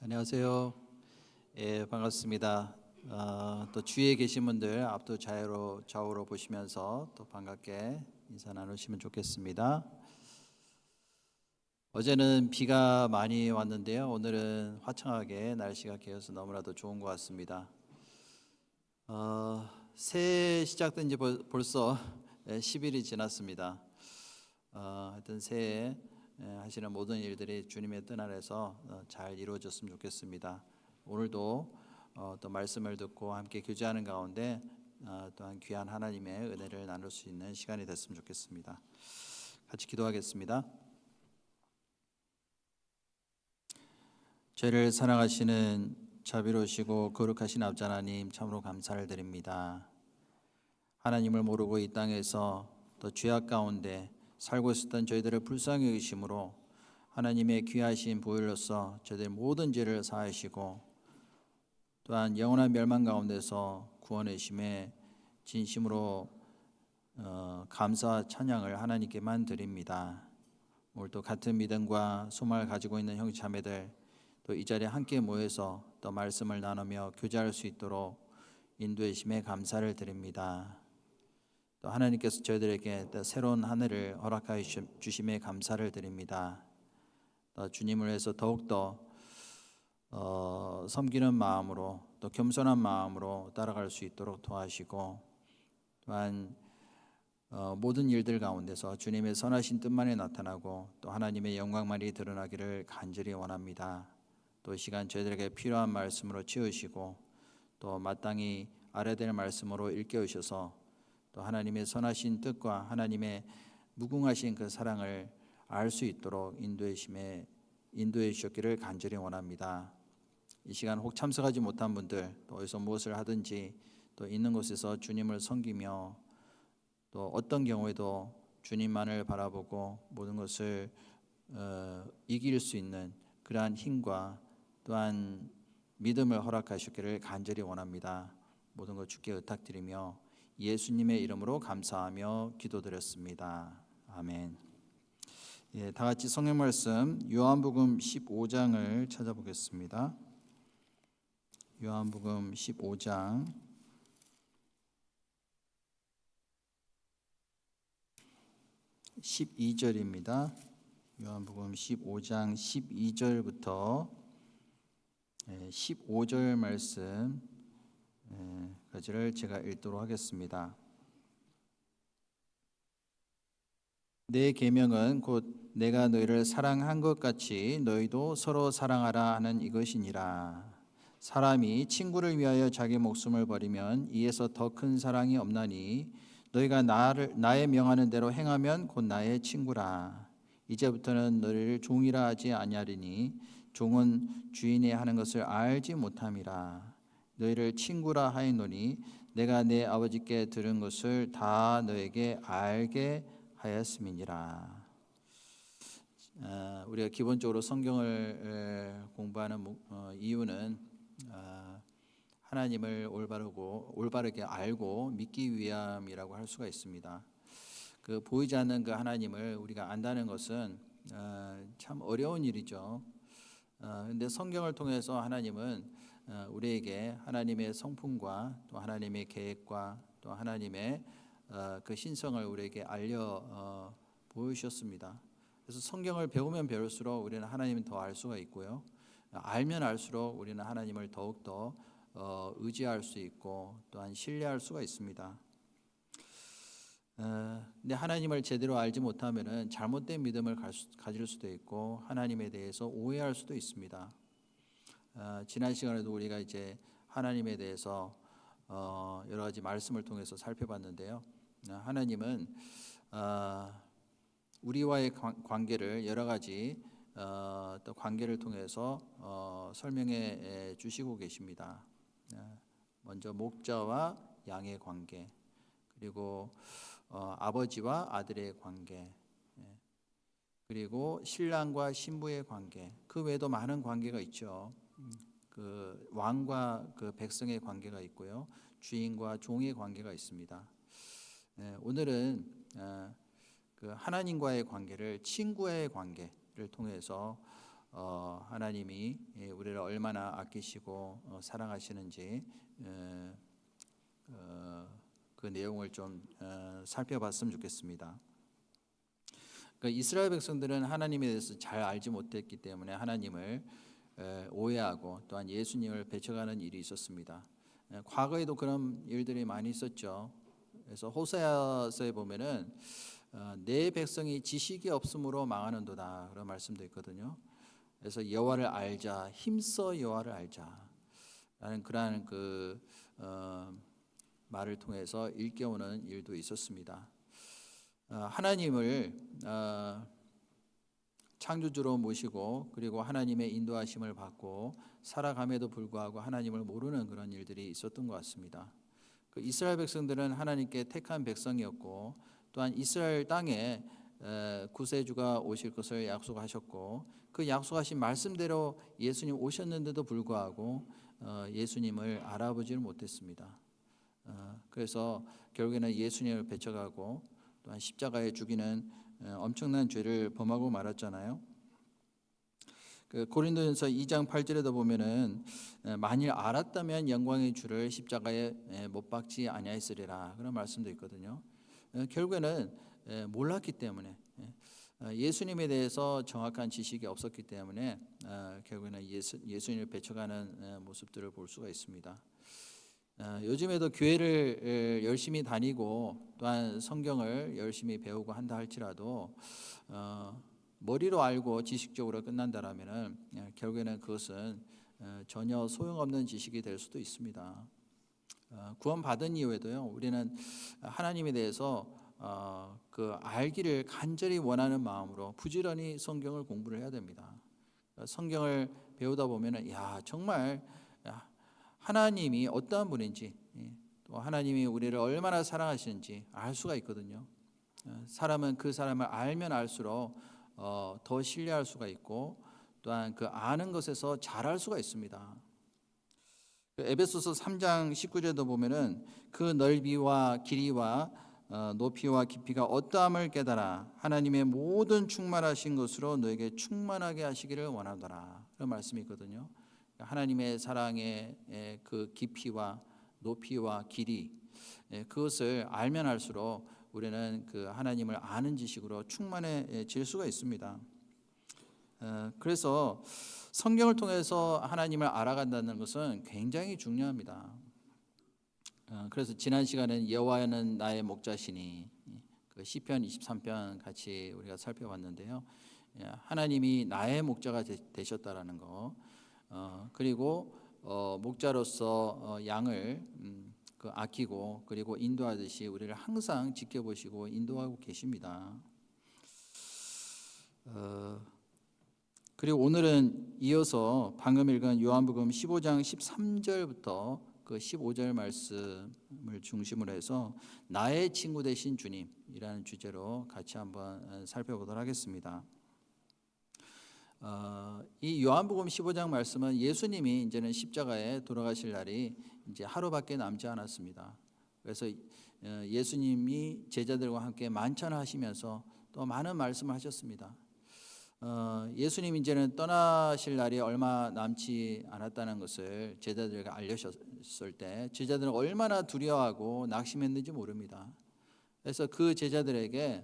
안녕하세요. 예, 반갑습니다. 또 주위에 계신 분들 앞도 좌우로 보시면서 또 반갑게 인사 나누시면 좋겠습니다. 어제는 비가 많이 왔는데요. 오늘은 화창하게 날씨가 개어서 너무나도 좋은 것 같습니다. 새해 시작된 지 벌써 10일이 지났습니다. 하여튼 새해 하시는 모든 일들이 주님의 뜻 안에서 잘 이루어졌으면 좋겠습니다. 오늘도 또 말씀을 듣고 함께 교제하는 가운데 또한 귀한 하나님의 은혜를 나눌 수 있는 시간이 됐으면 좋겠습니다. 같이 기도하겠습니다. 저희를 사랑하시는 자비로우시고 거룩하신 아버지 하나님, 참으로 감사를 드립니다. 하나님을 모르고 이 땅에서 또 죄악 가운데 살고 있었던 저희들을 불쌍히 여기심으로 하나님의 귀하신 보혈로서 저희들 모든 죄를 사하시고 또한 영원한 멸망 가운데서 구원하심에 진심으로 감사와 찬양을 하나님께만 드립니다. 오늘도 같은 믿음과 소망을 가지고 있는 형 자매들 또 이 자리에 함께 모여서 또 말씀을 나누며 교제할 수 있도록 인도해 주심에 감사를 드립니다. 또 하나님께서 저희들에게 또 새로운 한 해를 허락하여 주심에 감사를 드립니다. 또 주님을 위해서 더욱더 섬기는 마음으로 또 겸손한 마음으로 따라갈 수 있도록 도와주시고 또한 모든 일들 가운데서 주님의 선하신 뜻만이 나타나고 또 하나님의 영광만이 드러나기를 간절히 원합니다. 또 이 시간 저희들에게 필요한 말씀으로 채우시고 또 마땅히 알아야 될 말씀으로 일깨우셔서 또 하나님의 선하신 뜻과 하나님의 무궁하신 그 사랑을 알 수 있도록 인도해 주셨기를 간절히 원합니다. 이 시간 혹 참석하지 못한 분들 또 어디서 무엇을 하든지 또 있는 곳에서 주님을 섬기며 또 어떤 경우에도 주님만을 바라보고 모든 것을 이길 수 있는 그러한 힘과 또한 믿음을 허락하셨기를 간절히 원합니다. 모든 것 주께 의탁드리며 예수님의 이름으로 감사하며 기도드렸습니다. 아멘. 예, 다 같이 성경 말씀 요한복음 15장을 찾아보겠습니다. 요한복음 15장 12절입니다. 요한복음 15장 12절부터 15절 말씀까지를 제가 읽도록 하겠습니다. 내 계명은 곧 내가 너희를 사랑한 것 같이 너희도 서로 사랑하라 하는 이것이니라. 사람이 친구를 위하여 자기 목숨을 버리면 이에서 더 큰 사랑이 없나니 너희가 나의 명하는 대로 행하면 곧 나의 친구라. 이제부터는 너희를 종이라 하지 아니하리니 종은 주인이 하는 것을 알지 못함이라. 너희를 친구라 하였노니 내가 내 아버지께 들은 것을 다 너에게 알게 하였음이니라. 우리가 기본적으로 성경을 공부하는 이유는 하나님을 올바르게 알고 믿기 위함이라고 할 수가 있습니다. 그 보이지 않는 그 하나님을 우리가 안다는 것은 참 어려운 일이죠. 그런데 성경을 통해서 하나님은 우리에게 하나님의 성품과 또 하나님의 계획과 또 하나님의 그 신성을 우리에게 알려 보여주셨습니다. 그래서 성경을 배우면 배울수록 우리는 하나님을 더 알 수가 있고요. 알면 알수록 우리는 하나님을 더욱더 의지할 수 있고 또한 신뢰할 수가 있습니다. 근데 하나님을 제대로 알지 못하면은 잘못된 믿음을 가질 수도 있고 하나님에 대해서 오해할 수도 있습니다. 지난 시간에도 우리가 이제 하나님에 대해서 여러 가지 말씀을 통해서 살펴봤는데요. 하나님은 우리와의 관계를 여러 가지 또 관계를 통해서 설명해 주시고 계십니다. 먼저 목자와 양의 관계, 그리고 아버지와 아들의 관계, 그리고 신랑과 신부의 관계, 그 외에도 많은 관계가 있죠. 그 왕과 그 백성의 관계가 있고요, 주인과 종의 관계가 있습니다. 오늘은 그 하나님과의 관계를 친구의 관계를 통해서 하나님이 우리를 얼마나 아끼시고 사랑하시는지 그 내용을 좀 살펴봤으면 좋겠습니다. 그러니까 이스라엘 백성들은 하나님에 대해서 잘 알지 못했기 때문에 하나님을 오해하고 또한 예수님을 배척하는 일이 있었습니다. 과거에도 그런 일들이 많이 있었죠. 그래서 호세아서에 보면은 내 백성이 지식이 없으므로 망하는도다 그런 말씀도 있거든요. 그래서 여호와를 알자, 힘써 여호와를 알자라는 그러한 말을 통해서 일깨우는 일도 있었습니다. 하나님을 창조주로 모시고 그리고 하나님의 인도하심을 받고 살아감에도 불구하고 하나님을 모르는 그런 일들이 있었던 것 같습니다. 그 이스라엘 백성들은 하나님께 택한 백성이었고 또한 이스라엘 땅에 구세주가 오실 것을 약속하셨고 그 약속하신 말씀대로 예수님 오셨는데도 불구하고 예수님을 알아보지를 못했습니다. 그래서 결국에는 예수님을 배척하고 또한 십자가에 죽이는 엄청난 죄를 범하고 말았잖아요. 그 고린도전서 2장 8절에도 보면은 만일 알았다면 영광의 주를 십자가에 못 박지 아니하였으리라 그런 말씀도 있거든요. 결국에는 몰랐기 때문에 예수님에 대해서 정확한 지식이 없었기 때문에 결국에는 예수님을 배척하는 모습들을 볼 수가 있습니다. 요즘에도 교회를 열심히 다니고 또한 성경을 열심히 배우고 한다 할지라도 머리로 알고 지식적으로 끝난다라면은 결국에는 그것은 전혀 소용없는 지식이 될 수도 있습니다. 구원 받은 이후에도요, 우리는 하나님에 대해서 그 알기를 간절히 원하는 마음으로 부지런히 성경을 공부를 해야 됩니다. 성경을 배우다 보면은 정말 하나님이 어떠한 분인지 또 하나님이 우리를 얼마나 사랑하시는지 알 수가 있거든요. 사람은 그 사람을 알면 알수록 더 신뢰할 수가 있고 또한 그 아는 것에서 잘할 수가 있습니다. 에베소서 3장 19절도 보면은 그 넓이와 길이와 높이와 깊이가 어떠함을 깨달아 하나님의 모든 충만하신 것으로 너에게 충만하게 하시기를 원하더라 그런 말씀이 있거든요. 하나님의 사랑의 그 깊이와 높이와 길이 그것을 알면 알수록 우리는 그 하나님을 아는 지식으로 충만해질 수가 있습니다. 그래서 성경을 통해서 하나님을 알아간다는 것은 굉장히 중요합니다. 그래서 지난 시간에는 여호와는 나의 목자시니 그 시편 23편 같이 우리가 살펴봤는데요. 하나님이 나의 목자가 되셨다라는 거. 그리고 목자로서 양을 그 아끼고 그리고 인도하듯이 우리를 항상 지켜보시고 인도하고 계십니다. 그리고 오늘은 이어서 방금 읽은 요한복음 15장 13절부터 그 15절 말씀을 중심으로 해서 나의 친구 되신 주님이라는 주제로 같이 한번 살펴보도록 하겠습니다. 이 요한복음 15장 말씀은 예수님이 이제는 십자가에 돌아가실 날이 이제 하루밖에 남지 않았습니다. 그래서 예수님이 제자들과 함께 만찬하시면서 또 많은 말씀을 하셨습니다. 예수님이 이제는 떠나실 날이 얼마 남지 않았다는 것을 제자들에게 알려줬을 때 제자들은 얼마나 두려워하고 낙심했는지 모릅니다. 그래서 그 제자들에게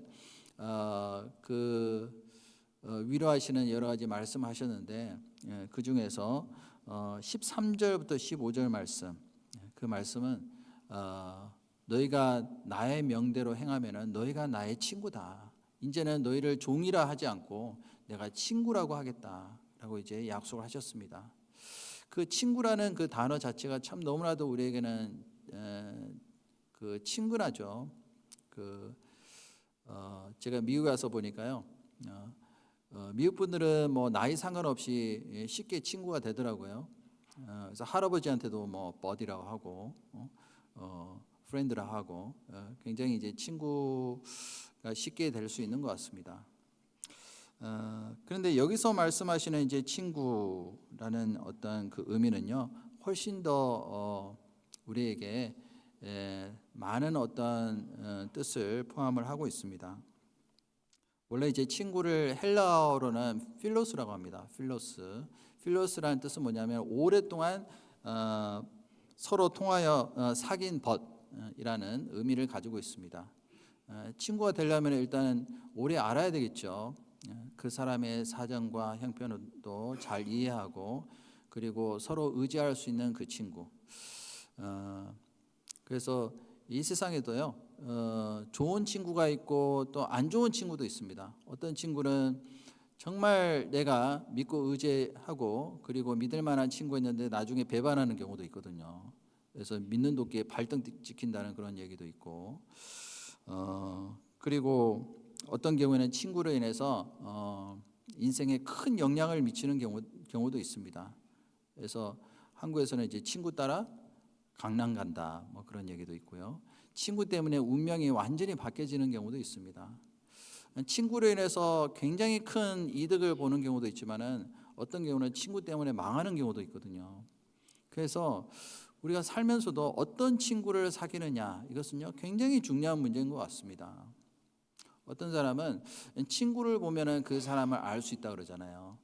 위로하시는 여러 가지 말씀하셨는데 그 중에서 13절부터 15절 말씀 그 말씀은 너희가 나의 명대로 행하면은 너희가 나의 친구다. 이제는 너희를 종이라 하지 않고 내가 친구라고 하겠다라고 이제 약속을 하셨습니다. 그 친구라는 그 단어 자체가 참 너무나도 우리에게는 그 친근하죠. 제가 미국에 와서 보니까요. 미국 분들은 뭐 나이 상관없이 쉽게 친구가 되더라고요. 그래서 할아버지한테도 뭐 버디라고 하고 프렌드라 하고 굉장히 이제 친구가 쉽게 될 수 있는 것 같습니다. 그런데 여기서 말씀하시는 이제 친구라는 어떤 그 의미는요, 훨씬 더 우리에게 많은 어떤 뜻을 포함을 하고 있습니다. 원래 이제 친구를 헬라어로는 필로스라고 합니다. 필로스. 필로스라는 뜻은 뭐냐면 오랫동안 서로 통하여 사귄 벗이라는 의미를 가지고 있습니다. 친구가 되려면 일단 오래 알아야 되겠죠. 그 사람의 사정과 형편도 잘 이해하고 그리고 서로 의지할 수 있는 그 친구. 그래서 이 세상에도요, 좋은 친구가 있고 또 안 좋은 친구도 있습니다. 어떤 친구는 정말 내가 믿고 의지하고 그리고 믿을 만한 친구였는데 나중에 배반하는 경우도 있거든요. 그래서 믿는 도끼에 발등 찍힌다는 그런 얘기도 있고, 그리고 어떤 경우에는 친구로 인해서 인생에 큰 영향을 미치는 경우도 있습니다. 그래서 한국에서는 이제 친구 따라 강남 간다 뭐 그런 얘기도 있고요. 친구 때문에 운명이 완전히 바뀌어지는 경우도 있습니다. 친구로 인해서 굉장히 큰 이득을 보는 경우도 있지만은 어떤 경우는 친구 때문에 망하는 경우도 있거든요. 그래서 우리가 살면서도 어떤 친구를 사귀느냐 이것은요 굉장히 중요한 문제인 것 같습니다. 어떤 사람은 친구를 보면은 그 사람을 알 수 있다 그러잖아요.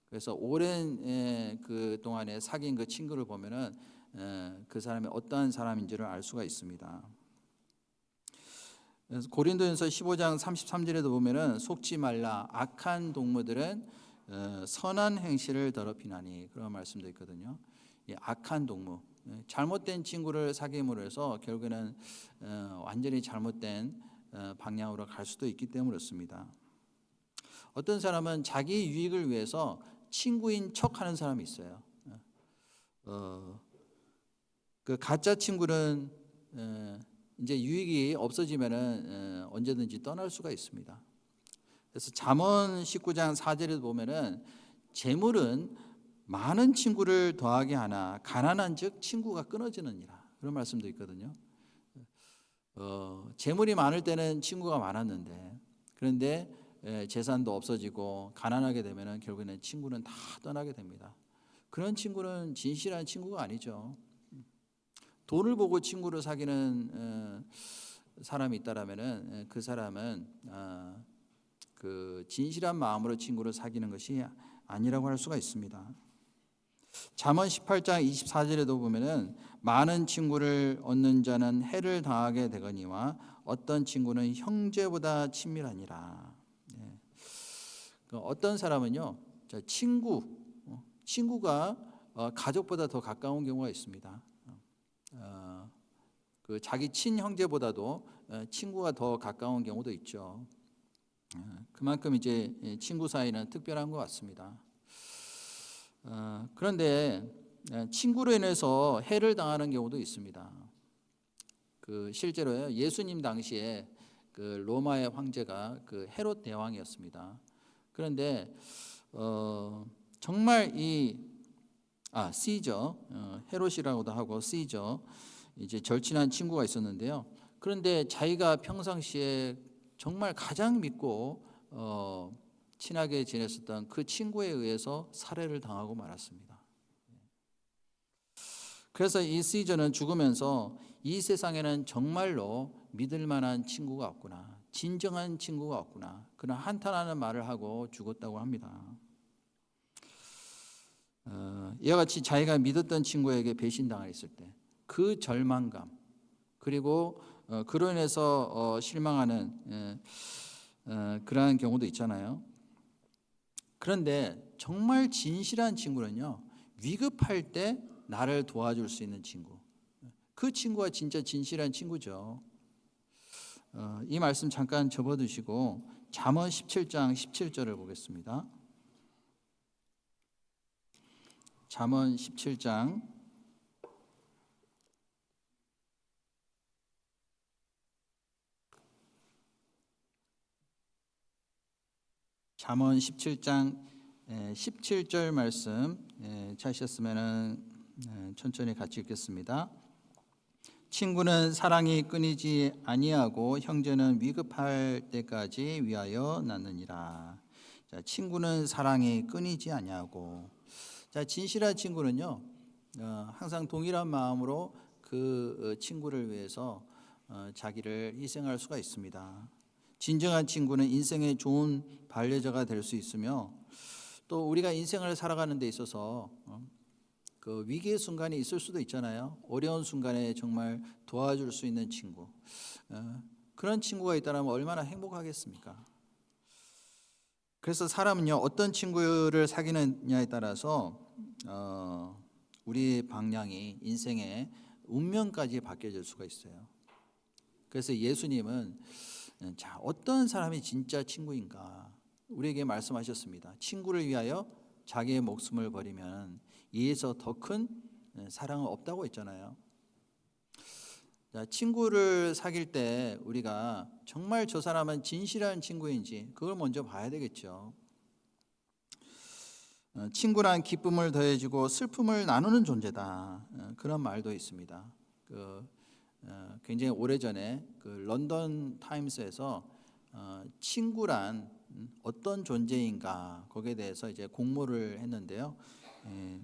그래서 오랜 그 동안에 사귄 그 친구를 보면은 그 사람이 어떠한 사람인지를 알 수가 있습니다. 그래서 고린도전서 15장 33절에도 보면은 속지 말라 악한 동무들은 선한 행실을 더럽히나니 그런 말씀도 있거든요. 악한 동무, 잘못된 친구를 사귐으로 해서 결국에는 완전히 잘못된 방향으로 갈 수도 있기 때문에 그렇습니다. 어떤 사람은 자기 유익을 위해서 친구인 척하는 사람이 있어요. 그 가짜 친구는 이제 유익이 없어지면은 언제든지 떠날 수가 있습니다. 그래서 잠언 19장 4절에 보면은 재물은 많은 친구를 더하게 하나 가난한즉 친구가 끊어지느니라 그런 말씀도 있거든요. 재물이 많을 때는 친구가 많았는데 그런데 재산도 없어지고 가난하게 되면은 결국에는 친구는 다 떠나게 됩니다. 그런 친구는 진실한 친구가 아니죠. 돈을 보고 친구를 사귀는 사람이 있다라면은 그 사람은 그 진실한 마음으로 친구를 사귀는 것이 아니라고 할 수가 있습니다. 잠언 18장 24절에도 보면은 많은 친구를 얻는 자는 해를 당하게 되거니와 어떤 친구는 형제보다 친밀하니라. 어떤 사람은요, 친구가 가족보다 더 가까운 경우가 있습니다. 그 자기 친형제보다도 친구가 더 가까운 경우도 있죠. 그만큼 이제 친구 사이는 특별한 것 같습니다. 그런데 친구로 인해서 해를 당하는 경우도 있습니다. 그 실제로요 예수님 당시에 그 로마의 황제가 그 헤롯 대왕이었습니다. 그런데 정말 시저 헤롯이라고도 하고 시저 이제 절친한 친구가 있었는데요. 그런데 자기가 평상시에 정말 가장 믿고 친하게 지냈었던 그 친구에 의해서 살해를 당하고 말았습니다. 그래서 이 시저는 죽으면서 이 세상에는 정말로 믿을 만한 친구가 없구나, 진정한 친구가 없구나 그런 한탄하는 말을 하고 죽었다고 합니다. 이와 같이 자기가 믿었던 친구에게 배신당했을 때 그 절망감 그리고 그로 인해서 실망하는 그러한 경우도 있잖아요. 그런데 정말 진실한 친구는요 위급할 때 나를 도와줄 수 있는 친구, 그 친구가 진짜 진실한 친구죠. 이 말씀 잠깐 접어두시고 잠언 17장 17절을 보겠습니다. 잠언 17장 17절 말씀 찾으셨으면 천천히 같이 읽겠습니다. 친구는 사랑이 끊이지 아니하고 형제는 위급할 때까지 위하여 낳느니라. 자, 친구는 사랑이 끊이지 아니하고, 자, 진실한 친구는요 항상 동일한 마음으로 그 친구를 위해서 자기를 희생할 수가 있습니다. 진정한 친구는 인생의 좋은 반려자가 될 수 있으며 또 우리가 인생을 살아가는 데 있어서 그 위기의 순간이 있을 수도 있잖아요. 어려운 순간에 정말 도와줄 수 있는 친구. 그런 친구가 있다면 얼마나 행복하겠습니까? 그래서 사람은요, 어떤 친구를 사귀느냐에 따라서 우리의 방향이 인생의 운명까지 바뀌어질 수가 있어요. 그래서 예수님은 자, 어떤 사람이 진짜 친구인가 우리에게 말씀하셨습니다. 친구를 위하여 자기의 목숨을 버리면 이에서 더 큰 사랑은 없다고 했잖아요. 자, 친구를 사귈 때 우리가 정말 저 사람은 진실한 친구인지 그걸 먼저 봐야 되겠죠. 친구란 기쁨을 더해주고 슬픔을 나누는 존재다. 그런 말도 있습니다. 굉장히 오래전에 그 런던 타임스에서 친구란 어떤 존재인가 거기에 대해서 이제 공모를 했는데요.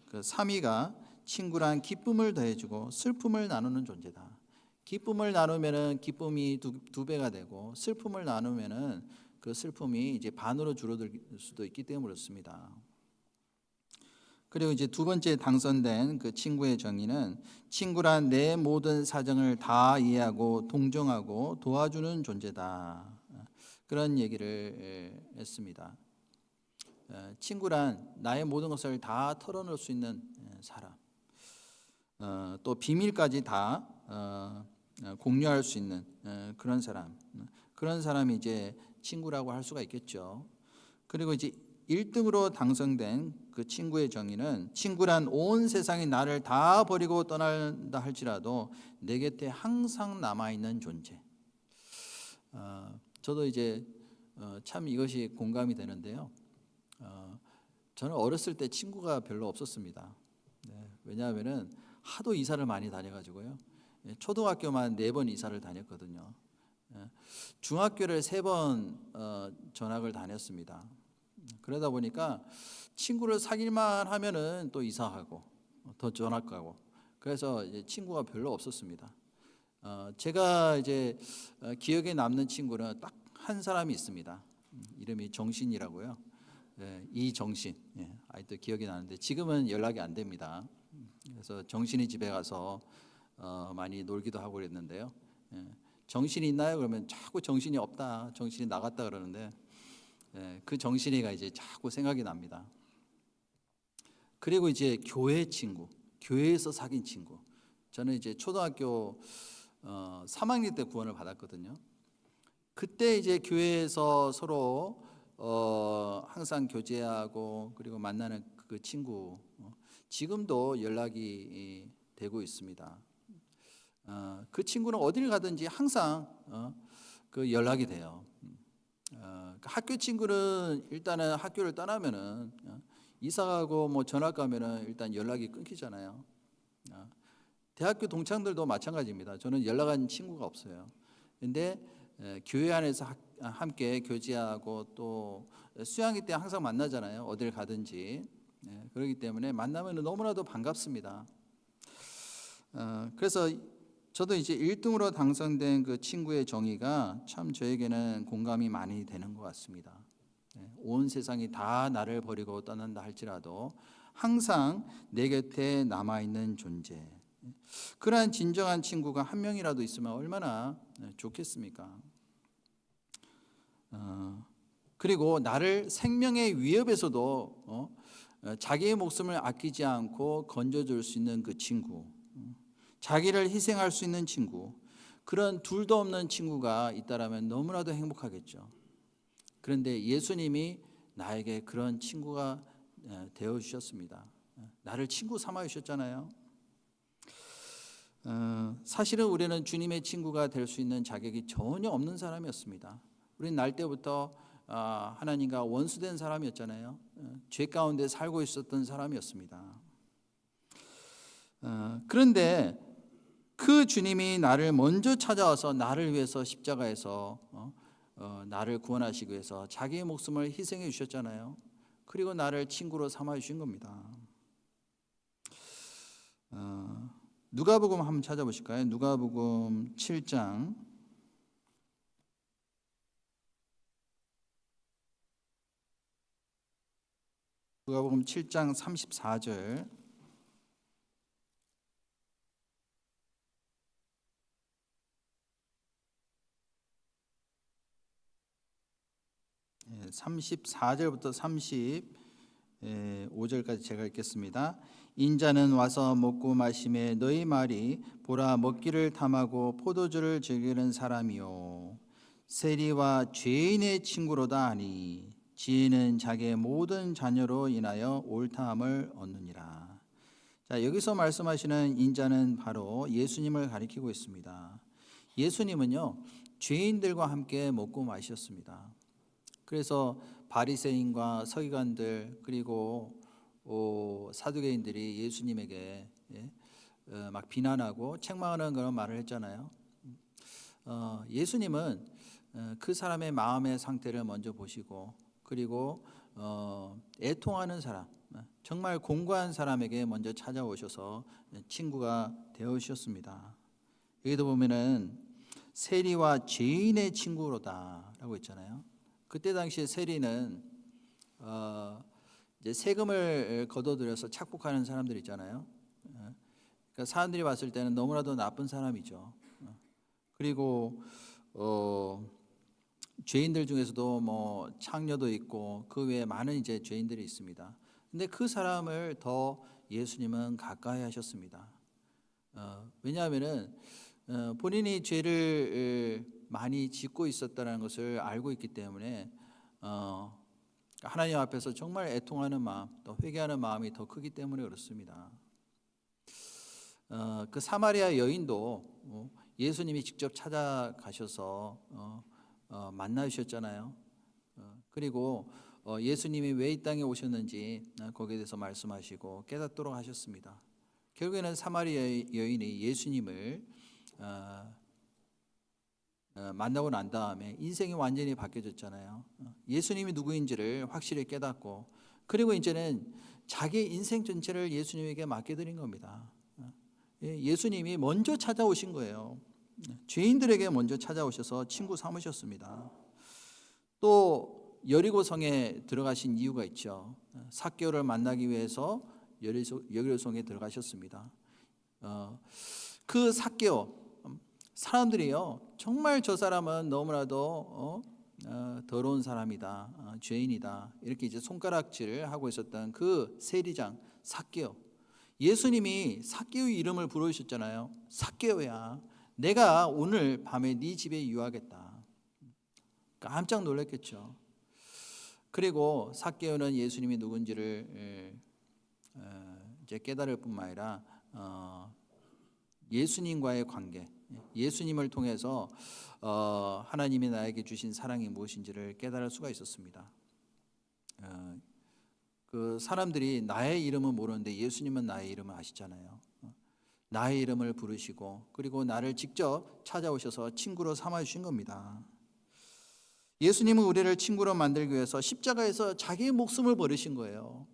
그 3위가 친구란 기쁨을 더해주고 슬픔을 나누는 존재다. 기쁨을 나누면은 기쁨이 두 배가 되고 슬픔을 나누면은 그 슬픔이 이제 반으로 줄어들 수도 있기 때문에 그렇습니다. 그리고 이제 두 번째 당선된 그 친구의 정의는 친구란 내 모든 사정을 다 이해하고 동정하고 도와주는 존재다. 그런 얘기를 했습니다. 친구란 나의 모든 것을 다 털어놓을 수 있는 사람, 또 비밀까지 다 공유할 수 있는 그런 사람, 그런 사람이 이제 친구라고 할 수가 있겠죠. 그리고 이제 1등으로 당선된 그 친구의 정의는 친구란 온 세상이 나를 다 버리고 떠난다 할지라도 내 곁에 항상 남아있는 존재. 저도 이제 참 이것이 공감이 되는데요. 저는 어렸을 때 친구가 별로 없었습니다. 왜냐하면은 하도 이사를 많이 다녀가지고요. 초등학교만 4번 이사를 다녔거든요. 중학교를 3번 전학을 다녔습니다. 그러다 보니까 친구를 사귈만 하면은 또 이사하고 더 전학 가고 그래서 이제 친구가 별로 없었습니다. 제가 이제 기억에 남는 친구는 딱 한 사람이 있습니다. 이름이 정신이라고요. 이정신. 아직도 기억이 나는데 지금은 연락이 안 됩니다. 그래서 정신이 집에 가서 많이 놀기도 하고 그랬는데요. 정신이 있나요? 그러면 자꾸 정신이 없다, 정신이 나갔다 그러는데 그 정신이가 이제 자꾸 생각이 납니다. 그리고 이제 교회 친구, 교회에서 사귄 친구. 저는 이제 초등학교 3학년 때 구원을 받았거든요. 그때 이제 교회에서 서로 항상 교제하고 그리고 만나는 그 친구 지금도 연락이 되고 있습니다. 그 친구는 어딜 가든지 항상 그 연락이 돼요. 학교 친구는 일단은 학교를 떠나면은 이사가고 뭐 전학 가면은 일단 연락이 끊기잖아요. 대학교 동창들도 마찬가지입니다. 저는 연락한 친구가 없어요. 근데 교회 안에서 함께 교제하고 또 수양회 때 항상 만나잖아요. 어딜 가든지. 그렇기 때문에 만나면 너무나도 반갑습니다. 그래서 저도 이제 1등으로 당선된 그 친구의 정의가 참 저에게는 공감이 많이 되는 것 같습니다. 온 세상이 다 나를 버리고 떠난다 할지라도 항상 내 곁에 남아있는 존재. 그러한 진정한 친구가 한 명이라도 있으면 얼마나 좋겠습니까? 그리고 나를 생명의 위협에서도 자기의 목숨을 아끼지 않고 건져줄 수 있는 그 친구, 자기를 희생할 수 있는 친구, 그런 둘도 없는 친구가 있다라면 너무나도 행복하겠죠. 그런데 예수님이 나에게 그런 친구가 되어 주셨습니다. 나를 친구 삼아 주셨잖아요. 사실은 우리는 주님의 친구가 될 수 있는 자격이 전혀 없는 사람이었습니다. 우리는 날 때부터 하나님과 원수된 사람이었잖아요. 죄 가운데 살고 있었던 사람이었습니다. 그런데 그 주님이 나를 먼저 찾아와서 나를 위해서 십자가에서 나를 구원하시기 위해서 자기의 목숨을 희생해 주셨잖아요. 그리고 나를 친구로 삼아 주신 겁니다. 누가복음 한번 찾아보실까요? 누가복음 7장 누가복음 7장 34절. 예, 34절부터 35절까지 제가 읽겠습니다. 인자는 와서 먹고 마심에 너희 말이 보라 먹기를 탐하고 포도주를 즐기는 사람이요 세리와 죄인의 친구로다 하니 지혜는 자기의 모든 자녀로 인하여 옳다함을 얻느니라. 자, 여기서 말씀하시는 인자는 바로 예수님을 가리키고 있습니다. 예수님은요 죄인들과 함께 먹고 마셨습니다. 그래서 바리새인과 서기관들 그리고 사두개인들이 예수님에게 막 비난하고 책망하는 그런 말을 했잖아요. 예수님은 그 사람의 마음의 상태를 먼저 보시고 그리고 애통하는 사람, 정말 공고한 사람에게 먼저 찾아오셔서 친구가 되어주셨습니다. 여기도 보면은 세리와 죄인의 친구로다라고 있잖아요. 그때 당시에 세리는 이제 세금을 거둬들여서 착복하는 사람들 있잖아요. 그러니까 사람들이 봤을 때는 너무나도 나쁜 사람이죠. 그리고 죄인들 중에서도 뭐 창녀도 있고 그 외에 많은 이제 죄인들이 있습니다. 근데 그 사람을 더 예수님은 가까이 하셨습니다. 왜냐하면은 본인이 죄를 많이 짓고 있었다는 것을 알고 있기 때문에 하나님 앞에서 정말 애통하는 마음, 또 회개하는 마음이 더 크기 때문에 그렇습니다. 그 사마리아 여인도 예수님이 직접 찾아가셔서 만나주셨잖아요. 그리고 예수님이 왜 이 땅에 오셨는지 거기에 대해서 말씀하시고 깨닫도록 하셨습니다. 결국에는 사마리아 여인이 예수님을 만나고 난 다음에 인생이 완전히 바뀌어졌잖아요. 예수님이 누구인지를 확실히 깨닫고 그리고 이제는 자기 인생 전체를 예수님에게 맡겨드린 겁니다. 예수님이 먼저 찾아오신 거예요. 죄인들에게 먼저 찾아오셔서 친구 삼으셨습니다. 또 여리고성에 들어가신 이유가 있죠. 삭개오를 만나기 위해서 여리고성에 들어가셨습니다. 그 삭개오 사람들이요 정말 저 사람은 너무나도 더러운 사람이다, 죄인이다 이렇게 이제 손가락질을 하고 있었던 그 세리장 삭개오. 예수님이 삭개오의 이름을 부르셨잖아요. 삭개오야, 내가 오늘 밤에 네 집에 유하겠다. 깜짝 놀랐겠죠. 그리고 삭개오는 예수님이 누군지를 이제 깨달을 뿐만 아니라 예수님과의 관계, 예수님을 통해서 하나님이 나에게 주신 사랑이 무엇인지를 깨달을 수가 있었습니다. 그 사람들이 나의 이름은 모르는데 예수님은 나의 이름을 아시잖아요. 나의 이름을 부르시고 그리고 나를 직접 찾아오셔서 친구로 삼아주신 겁니다. 예수님은 우리를 친구로 만들기 위해서 십자가에서 자기의 목숨을 버리신 거예요.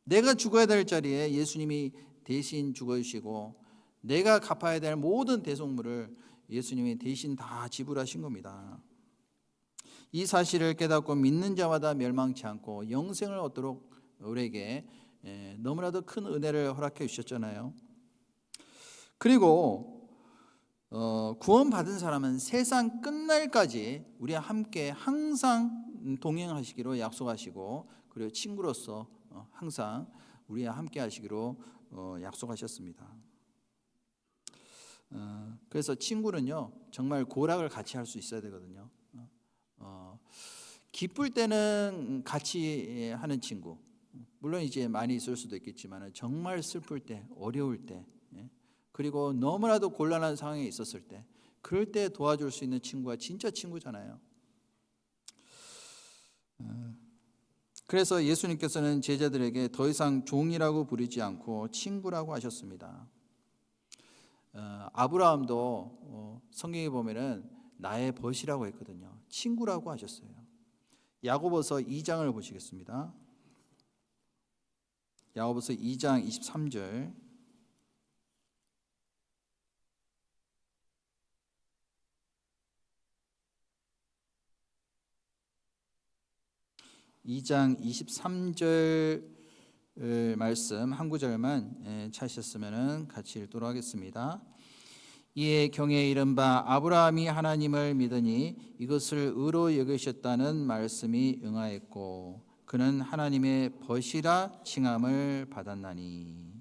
내가 죽어야 될 자리에 예수님이 대신 죽어주시고 내가 갚아야 될 모든 대속물을 예수님이 대신 다 지불하신 겁니다. 이 사실을 깨닫고 믿는 자마다 멸망치 않고 영생을 얻도록 우리에게 너무나도 큰 은혜를 허락해 주셨잖아요. 그리고 구원받은 사람은 세상 끝날까지 우리와 함께 항상 동행하시기로 약속하시고 그리고 친구로서 항상 우리와 함께 하시기로 약속하셨습니다. 그래서 친구는요 정말 고락을 같이 할 수 있어야 되거든요. 기쁠 때는 같이 하는 친구, 물론 이제 많이 있을 수도 있겠지만 정말 슬플 때, 어려울 때, 그리고 너무나도 곤란한 상황에 있었을 때, 그럴 때 도와줄 수 있는 친구가 진짜 친구잖아요. 그래서 예수님께서는 제자들에게 더 이상 종이라고 부르지 않고 친구라고 하셨습니다. 아브라함도 성경에 보면은 나의 벗이라고 했거든요. 친구라고 하셨어요. 야고보서 2장을 보시겠습니다. 야고보서 2장 23절. 2장 23절 말씀 한 구절만 찾으셨으면 같이 읽도록 하겠습니다. 이에 경에 이른 바 아브라함이 하나님을 믿으니 이것을 의로 여기셨다는 말씀이 응하였고 그는 하나님의 벗이라 칭함을 받았나니.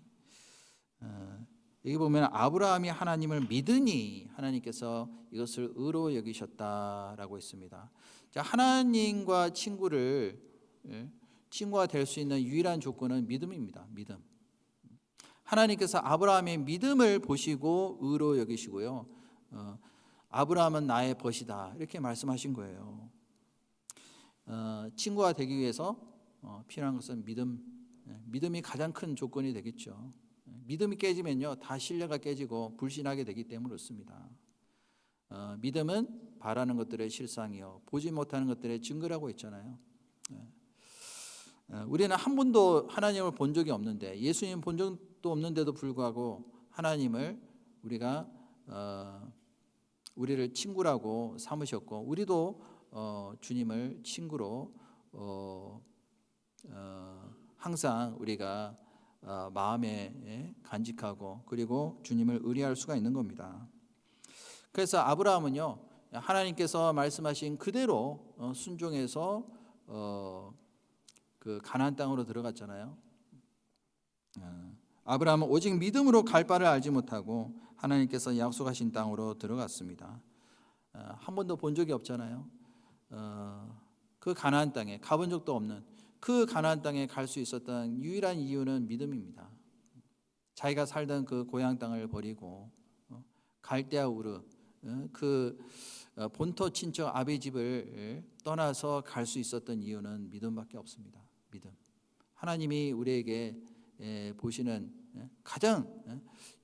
여기 보면 아브라함이 하나님을 믿으니 하나님께서 이것을 의로 여기셨다라고 했습니다. 자, 하나님과 친구가 될 수 있는 유일한 조건은 믿음입니다. 믿음. 하나님께서 아브라함의 믿음을 보시고 의로 여기시고요. 아브라함은 나의 벗이다 이렇게 말씀하신 거예요. 친구가 되기 위해서 필요한 것은 믿음. 믿음이 가장 큰 조건이 되겠죠. 믿음이 깨지면요 다 신뢰가 깨지고 불신하게 되기 때문에 그렇습니다. 믿음은 바라는 것들의 실상이요 보지 못하는 것들의 증거라고 했잖아요. 우리는 한 번도 하나님을 본 적이 없는데 예수님 본 적도 없는데도 불구하고 하나님을 우리를 친구라고 삼으셨고 우리도 주님을 친구로 항상 우리가 마음에 간직하고 그리고 주님을 의뢰할 수가 있는 겁니다. 그래서 아브라함은요 하나님께서 말씀하신 그대로 순종해서 그 가나안 땅으로 들어갔잖아요. 아브라함은 오직 믿음으로 갈 바를 알지 못하고 하나님께서 약속하신 땅으로 들어갔습니다. 한 번도 본 적이 없잖아요. 그 가나안 땅에 가본 적도 없는 그 가나안 땅에 갈 수 있었던 유일한 이유는 믿음입니다. 자기가 살던 그 고향 땅을 버리고 갈대아 우르 그 본토 친척 아비 집을 떠나서 갈 수 있었던 이유는 믿음밖에 없습니다. 믿음. 하나님이 우리에게 보시는 가장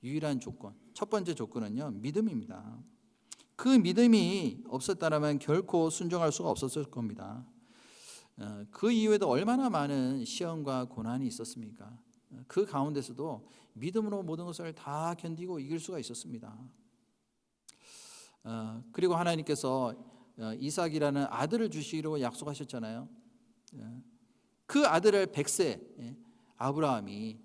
유일한 조건, 첫 번째 조건은요 믿음입니다. 그 믿음이 없었다면 결코 순종할 수가 없었을 겁니다. 그 이후에도 얼마나 많은 시험과 고난이 있었습니까? 그 가운데서도 믿음으로 모든 것을 다 견디고 이길 수가 있었습니다. 그리고 하나님께서 이삭이라는 아들을 주시기로 약속하셨잖아요. 그 아들을 100세 아브라함이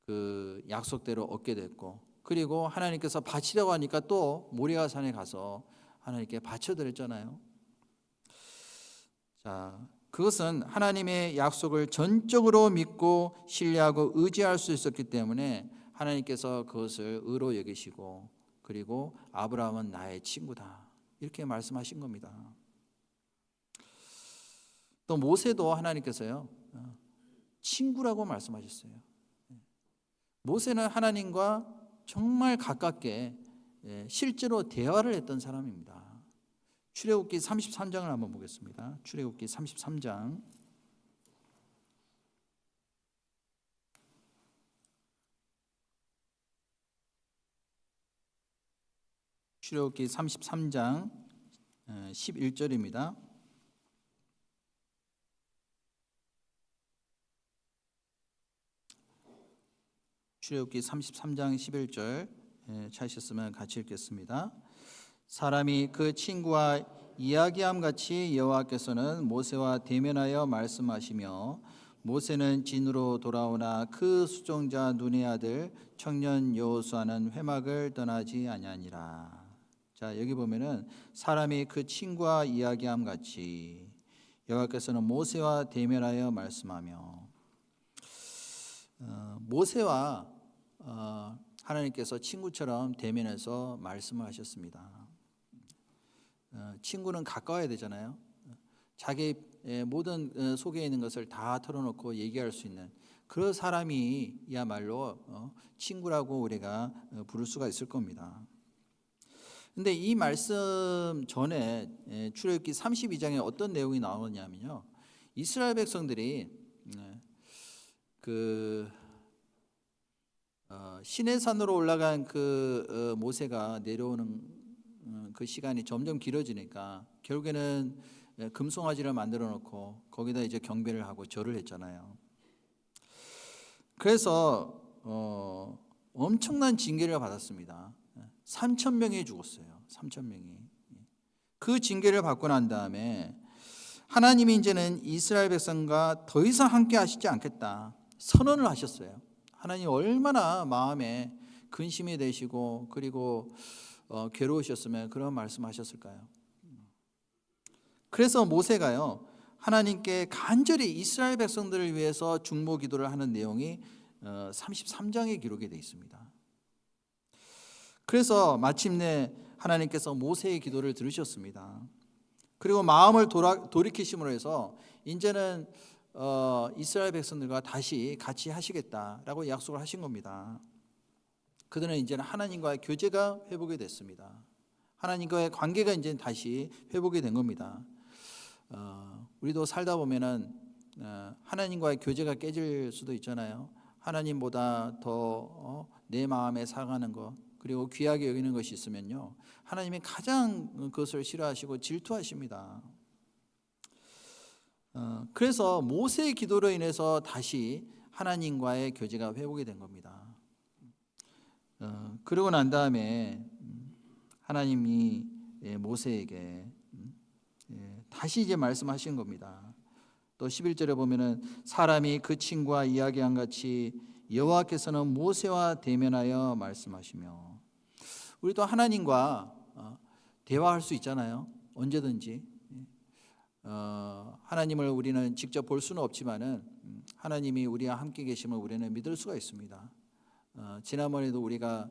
그 약속대로 얻게 됐고 그리고 하나님께서 바치라고 하니까 또 모리아 산에 가서 하나님께 바쳐드렸잖아요. 자, 그것은 하나님의 약속을 전적으로 믿고 신뢰하고 의지할 수 있었기 때문에 하나님께서 그것을 의로 여기시고 그리고 아브라함은 나의 친구다 이렇게 말씀하신 겁니다. 또 모세도 하나님께서요 친구라고 말씀하셨어요. 모세는 하나님과 정말 가깝게 실제로 대화를 했던 사람입니다. 출애굽기 33장을 한번 보겠습니다. 출애굽기 33장 출애굽기 33장 11절입니다. 출애굽기 33장 11절 찾으셨으면 같이 읽겠습니다. 사람이 그 친구와 이야기함 같이 여호와께서는 모세와 대면하여 말씀하시며 모세는 진으로 돌아오나 그 수종자 눈의 아들 청년 여호수아는 회막을 떠나지 아니하니라. 자, 여기 보면은 사람이 그 친구와 이야기함 같이 여호와께서는 모세와 대면하여 말씀하며 모세와 하나님께서 친구처럼 대면해서 말씀을 하셨습니다. 친구는 가까워야 되잖아요. 자기 모든 속에 있는 것을 다 털어놓고 얘기할 수 있는 그런 사람이야말로 친구라고 우리가 부를 수가 있을 겁니다. 근데 이 말씀 전에 출애굽기 32장에 어떤 내용이 나오냐면요. 이스라엘 백성들이 그 시내산으로 올라간 그 모세가 내려오는 그 시간이 점점 길어지니까 결국에는 금송아지를 만들어 놓고 거기다 이제 경배를 하고 절을 했잖아요. 그래서 엄청난 징계를 받았습니다. 3,000명이 죽었어요. 3,000명이. 그 징계를 받고 난 다음에 하나님이 이제는 이스라엘 백성과 더 이상 함께 하시지 않겠다 선언을 하셨어요. 하나님 얼마나 마음에 근심이 되시고 그리고 괴로우셨으면 그런 말씀하셨을까요? 그래서 모세가요 하나님께 간절히 이스라엘 백성들을 위해서 중보 기도를 하는 내용이 33장에 기록이 되어 있습니다. 그래서 마침내 하나님께서 모세의 기도를 들으셨습니다. 그리고 마음을 돌이키심으로 해서 이제는 이스라엘 백성들과 다시 같이 하시겠다라고 약속을 하신 겁니다. 그들은 이제는 하나님과의 교제가 회복이 됐습니다. 하나님과의 관계가 이제 다시 회복이 된 겁니다. 우리도 살다 보면은 하나님과의 교제가 깨질 수도 있잖아요. 하나님보다 더 내 마음에 사가는 것 그리고 귀하게 여기는 것이 있으면요 하나님이 가장 그것을 싫어하시고 질투하십니다. 그래서 모세의 기도로 인해서 다시 하나님과의 교제가 회복이 된 겁니다. 그러고 난 다음에 하나님이 모세에게 다시 이제 말씀하신 겁니다. 또 11절에 보면은 사람이 그 친구와 이야기한 같이 여호와께서는 모세와 대면하여 말씀하시며, 우리도 하나님과 대화할 수 있잖아요. 언제든지 하나님을 우리는 직접 볼 수는 없지만은 하나님이 우리와 함께 계심을 우리는 믿을 수가 있습니다. 지난번에도 우리가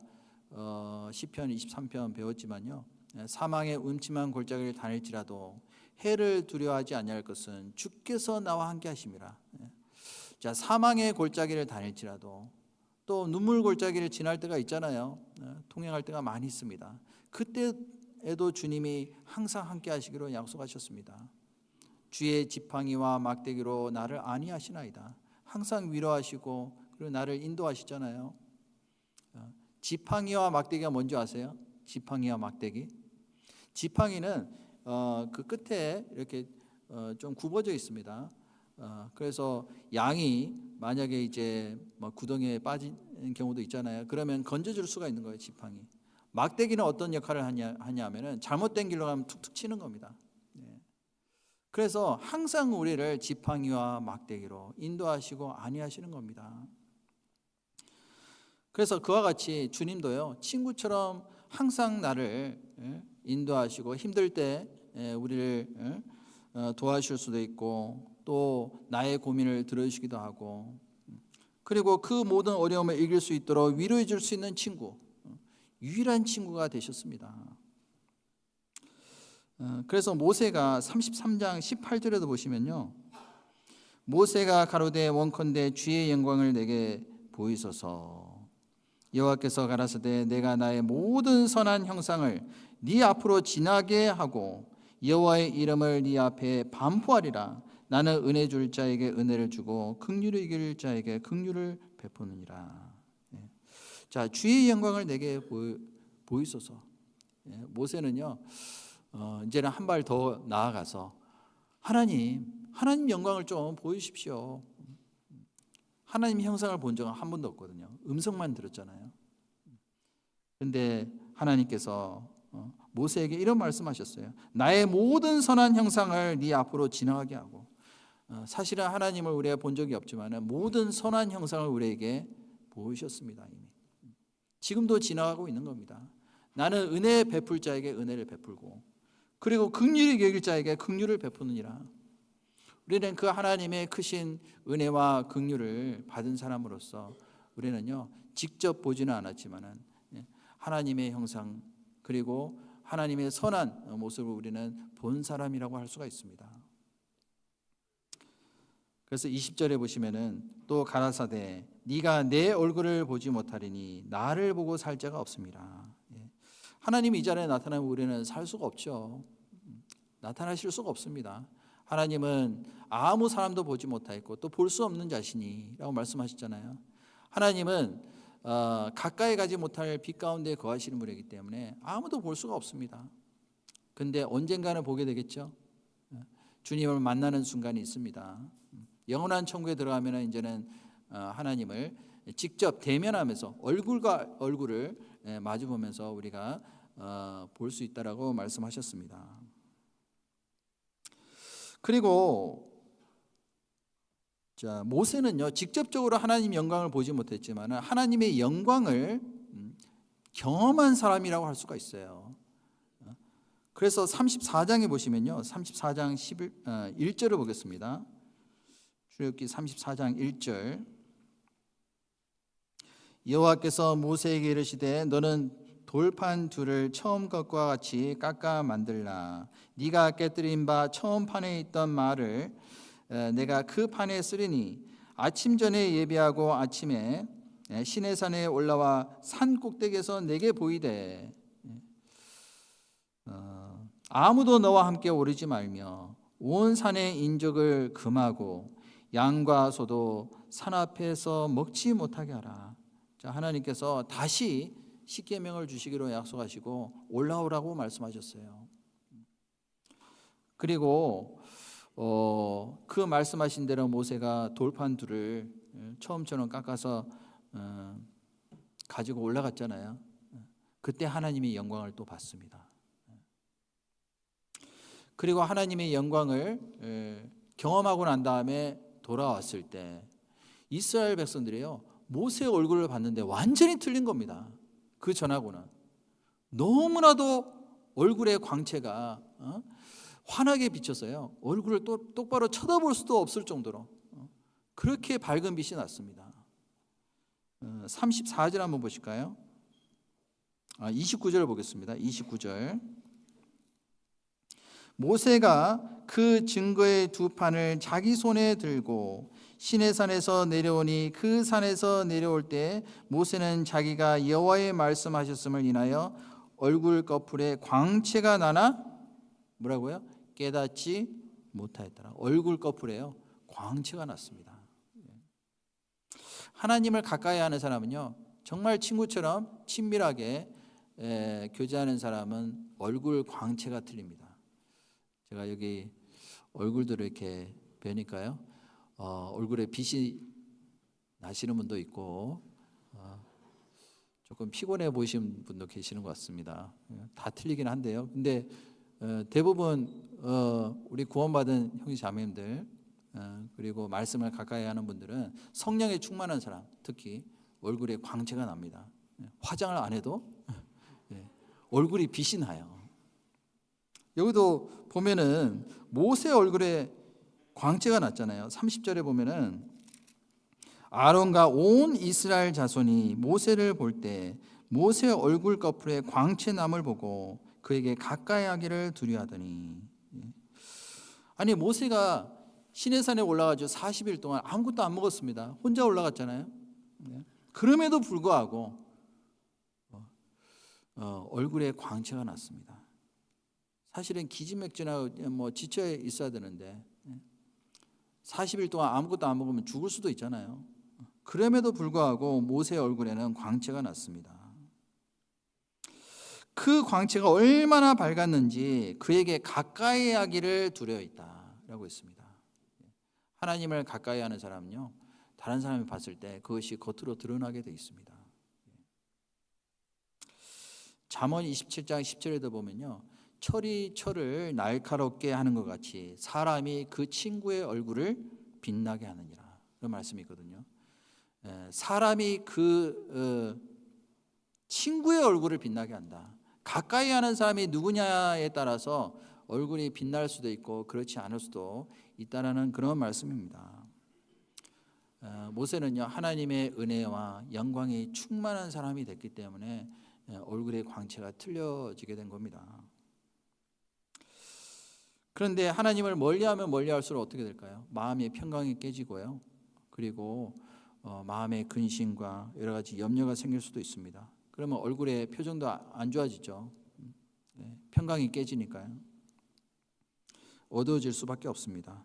시편 23편 배웠지만요, 사망의 음침한 골짜기를 다닐지라도 해를 두려워하지 아니할 것은 주께서 나와 함께 하심이라. 자, 사망의 골짜기를 다닐지라도 또 눈물 골짜기를 지날 때가 있잖아요. 통행할 때가 많이 있습니다. 그때에도 주님이 항상 함께 하시기로 약속하셨습니다. 주의 지팡이와 막대기로 나를 안위하시나이다. 항상 위로하시고 그리고 나를 인도하시잖아요. 지팡이와 막대기가 뭔지 아세요? 지팡이와 막대기. 지팡이는 그 끝에 이렇게 좀 굽어져 있습니다. 그래서 양이 만약에 이제 뭐 구덩이에 빠진 경우도 있잖아요. 그러면 건져줄 수가 있는 거예요, 지팡이. 막대기는 어떤 역할을 하냐면은 잘못된 길로 가면 툭툭 치는 겁니다. 그래서 항상 우리를 지팡이와 막대기로 인도하시고 안위하시는 겁니다. 그래서 그와 같이 주님도요, 친구처럼 항상 나를 인도하시고 힘들 때 우리를 도와주실 수도 있고 또 나의 고민을 들어주시기도 하고, 그리고 그 모든 어려움을 이길 수 있도록 위로해 줄 수 있는 친구, 유일한 친구가 되셨습니다. 그래서 모세가 33장 18절에도 보시면요, 모세가 가로되 원컨대 주의 영광을 내게 보이소서. 여호와께서 가라사대 내가 나의 모든 선한 형상을 네 앞으로 지나게 하고 여호와의 이름을 네 앞에 반포하리라. 나는 은혜 줄 자에게 은혜를 주고 긍휼을 이길 자에게 긍휼을 베푸느니라. 자, 주의 영광을 내게 보이소서. 모세는요, 이제는 한 발 더 나아가서 하나님 영광을 좀 보여주십시오. 하나님 형상을 본 적은 한 번도 없거든요. 음성만 들었잖아요. 그런데 하나님께서 모세에게 이런 말씀하셨어요. 나의 모든 선한 형상을 네 앞으로 지나가게 하고, 사실은 하나님을 우리가 본 적이 없지만 모든 선한 형상을 우리에게 보이셨습니다. 이미 지금도 지나가고 있는 겁니다. 나는 은혜 베풀 자에게 은혜를 베풀고 그리고 긍휼히 여길 자에게 긍휼을 베푸느니라. 우리는 그 하나님의 크신 은혜와 긍휼을 받은 사람으로서 우리는요, 직접 보지는 않았지만은 하나님의 형상 그리고 하나님의 선한 모습을 우리는 본 사람이라고 할 수가 있습니다. 그래서 20절에 보시면은 또 가라사대 네가 내 얼굴을 보지 못하리니 나를 보고 살 자가 없습니다. 하나님이 이 자리에 나타나면 우리는 살 수가 없죠. 나타나실 수가 없습니다. 하나님은 아무 사람도 보지 못하였고 또 볼 수 없는 자신이라고 말씀하셨잖아요. 하나님은 가까이 가지 못할 빛 가운데 거하시는 분이기 때문에 아무도 볼 수가 없습니다. 근데 언젠가는 보게 되겠죠. 주님을 만나는 순간이 있습니다. 영원한 천국에 들어가면 이제는 하나님을 직접 대면하면서 얼굴과 얼굴을 마주보면서 우리가 볼 수 있다라고 말씀하셨습니다. 그리고 자, 모세는요 직접적으로 하나님 영광을 보지 못했지만 하나님의 영광을 경험한 사람이라고 할 수가 있어요. 그래서 34장에 보시면요 34장 1절을 보겠습니다. 출애굽기 34장 1절. 여호와께서 모세에게 이르시되 너는 돌판 둘을 처음 것과 같이 깎아 만들라. 네가 깨뜨린 바 처음 판에 있던 말을 내가 그 판에 쓰리니 아침 전에 예비하고 아침에 시내산에 올라와 산 꼭대기에서 내게 보이되 아무도 너와 함께 오르지 말며 온 산의 인적을 금하고 양과 소도 산 앞에서 먹지 못하게 하라. 자, 하나님께서 다시 십계명을 주시기로 약속하시고 올라오라고 말씀하셨어요. 그리고 그 말씀하신 대로 모세가 돌판 둘을 처음처럼 깎아서 가지고 올라갔잖아요. 그때 하나님의 영광을 또 봤습니다. 그리고 하나님의 영광을 경험하고 난 다음에 돌아왔을 때 이스라엘 백성들이요 모세의 얼굴을 봤는데 완전히 틀린 겁니다. 그 전하고는 너무나도 얼굴의 광채가 환하게 비쳤어요. 얼굴을 또 똑바로 쳐다볼 수도 없을 정도로 그렇게 밝은 빛이 났습니다. 34절 한번 보실까요? 29절을 보겠습니다. 29절. 모세가 그 증거의 두 판을 자기 손에 들고 시내산에서 내려오니 그 산에서 내려올 때 모세는 자기가 여호와의 말씀하셨음을 인하여 얼굴 꺼풀에 광채가 나나 뭐라고요? 깨닫지 못하였더라. 얼굴 꺼풀에요 광채가 났습니다. 하나님을 가까이 하는 사람은요 정말 친구처럼 친밀하게 교제하는 사람은 얼굴 광채가 틀립니다. 제가 여기 얼굴들을 이렇게 뵈니까요 얼굴에 빛이 나시는 분도 있고 조금 피곤해 보이시는 분도 계시는 것 같습니다. 다 틀리긴 한데요. 근데 대부분 우리 구원받은 형제 자매님들 그리고 말씀을 가까이 하는 분들은 성령에 충만한 사람, 특히 얼굴에 광채가 납니다. 화장을 안 해도 얼굴이 빛이 나요. 여기도 보면은 모세 얼굴에 광채가 났잖아요. 30절에 보면은 아론과 온 이스라엘 자손이 모세를 볼 때 모세 얼굴 꺼풀에 광채남을 보고 그에게 가까이 하기를 두려워하더니. 아니 모세가 시내산에 올라가서 40일 동안 아무것도 안 먹었습니다. 혼자 올라갔잖아요. 그럼에도 불구하고 얼굴에 광채가 났습니다. 사실은 기지맥진하고 지쳐 있어야 되는데 40일 동안 아무것도 안 먹으면 죽을 수도 있잖아요. 그럼에도 불구하고 모세의 얼굴에는 광채가 났습니다. 그 광채가 얼마나 밝았는지 그에게 가까이 하기를 두려워했다라고 했습니다. 하나님을 가까이 하는 사람은요 다른 사람이 봤을 때 그것이 겉으로 드러나게 돼 있습니다. 잠언 27장 10절에도 보면요 철이 철을 날카롭게 하는 것 같이 사람이 그 친구의 얼굴을 빛나게 하느니라 그런 말씀이 있거든요. 사람이 그 친구의 얼굴을 빛나게 한다. 가까이 하는 사람이 누구냐에 따라서 얼굴이 빛날 수도 있고 그렇지 않을 수도 있다라는 그런 말씀입니다. 모세는요 하나님의 은혜와 영광이 충만한 사람이 됐기 때문에 얼굴의 광채가 틀려지게 된 겁니다. 그런데 하나님을 멀리하면 멀리할수록 어떻게 될까요? 마음의 평강이 깨지고요. 그리고 마음의 근심과 여러 가지 염려가 생길 수도 있습니다. 그러면 얼굴의 표정도 안 좋아지죠. 평강이 깨지니까요. 어두워질 수밖에 없습니다.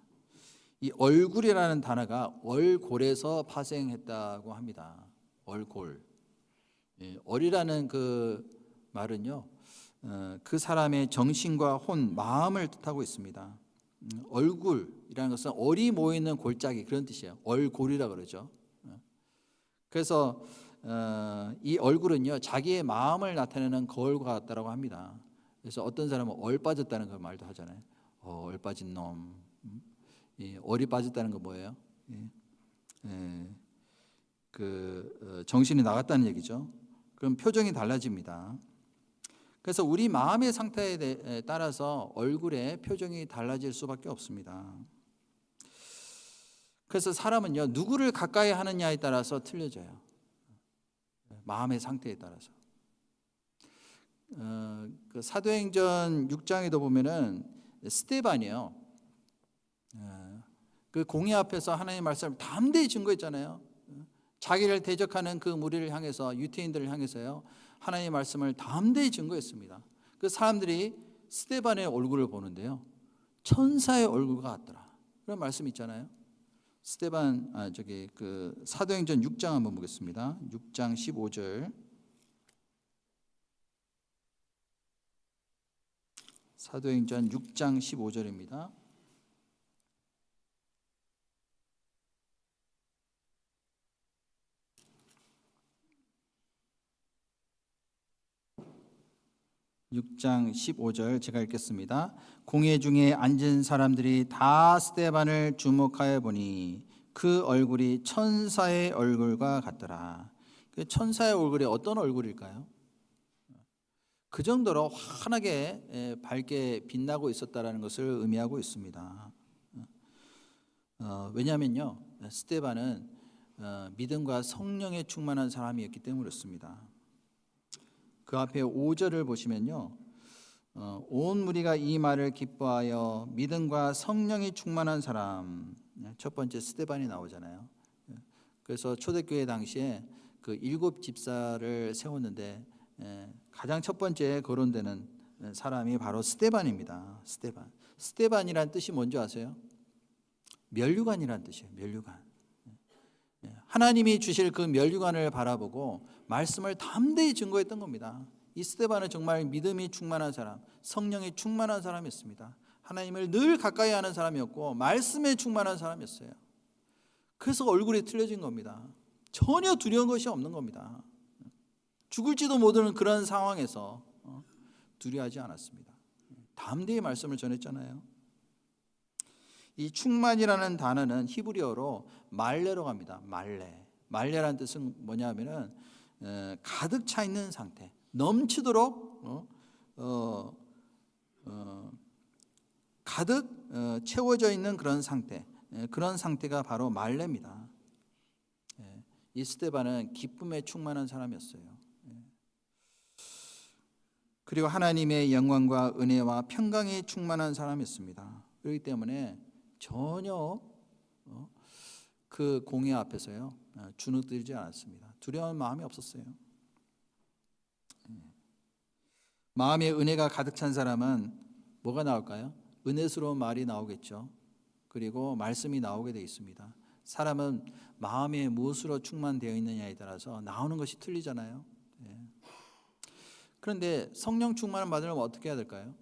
이 얼굴이라는 단어가 얼골에서 파생했다고 합니다. 얼골. 얼이라는 그 말은요. 그 사람의 정신과 혼, 마음을 뜻하고 있습니다. 얼굴이라는 것은 얼이 모이는 골짜기 그런 뜻이에요. 얼골이라 그러죠. 그래서 이 얼굴은요 자기의 마음을 나타내는 거울과 같다라고 합니다. 그래서 어떤 사람은 얼 빠졌다는 그 말도 하잖아요. 얼 빠진 놈. 이 얼이 빠졌다는 거 뭐예요? 정신이 나갔다는 얘기죠. 그럼 표정이 달라집니다. 그래서 우리 마음의 상태에 따라서 얼굴의 표정이 달라질 수밖에 없습니다. 그래서 사람은요, 누구를 가까이 하느냐에 따라서 틀려져요. 마음의 상태에 따라서. 그 사도행전 6장에도 보면은 스데반이요, 그 공의 앞에서 하나님의 말씀을 담대히 증거했잖아요. 자기를 대적하는 그 무리를 향해서, 유태인들을 향해서요, 하나님의 말씀을 담대히 증거했습니다. 그 사람들이 스데반의 얼굴을 보는데요, 천사의 얼굴과 같더라, 그런 말씀이 있잖아요. 스데반, 그 사도행전 6장 한번 보겠습니다. 6장 15절. 사도행전 6장 15절입니다. (6장 15절) 제가 읽겠습니다. 공회 중에 앉은 사람들이 다 스데반을 주목하여 보니 그 얼굴이 천사의 얼굴과 같더라. 그 천사의 얼굴이 어떤 얼굴일까요? 그 정도로 환하게 밝게 빛나고 있었다는 것을 의미하고 있습니다. 왜냐하면요, 스데반은 믿음과 성령에 충만한 사람이었기 때문에 그렇습니다. 그 앞에 5절을 보시면요, 온 무리가 이 말을 기뻐하여 믿음과 성령이 충만한 사람, 첫 번째 스데반이 나오잖아요. 그래서 초대교회 당시에 그 7 집사를 세웠는데 가장 첫 번째 거론되는 사람이 바로 스데반입니다. 스데반이란 뜻이 뭔지 아세요? 면류관이란 뜻이에요. 면류관. 하나님이 주실 그 면류관을 바라보고 말씀을 담대히 증거했던 겁니다. 이 스데반은 정말 믿음이 충만한 사람, 성령이 충만한 사람이었습니다. 하나님을 늘 가까이 하는 사람이었고 말씀에 충만한 사람이었어요. 그래서 얼굴이 틀려진 겁니다. 전혀 두려운 것이 없는 겁니다. 죽을지도 모르는 그런 상황에서 두려워하지 않았습니다. 담대히 말씀을 전했잖아요. 이 충만이라는 단어는 히브리어로 말레로 갑니다. 말레라는 뜻은 뭐냐면은 가득 차 있는 상태, 넘치도록 가득 채워져 있는 그런 상태, 그런 상태가 바로 말레입니다. 이 스데반은 기쁨에 충만한 사람이었어요. 그리고 하나님의 영광과 은혜와 평강에 충만한 사람이었습니다. 그렇기 때문에 전혀 그 공의 앞에서요, 주눅들지 않았습니다. 두려운 마음이 없었어요. 마음의 은혜가 가득 찬 사람은 뭐가 나올까요? 은혜스러운 말이 나오겠죠. 그리고 말씀이 나오게 되어 있습니다. 사람은 마음에 무엇으로 충만되어 있느냐에 따라서 나오는 것이 틀리잖아요. 그런데 성령 충만을 받으려면 어떻게 해야 될까요?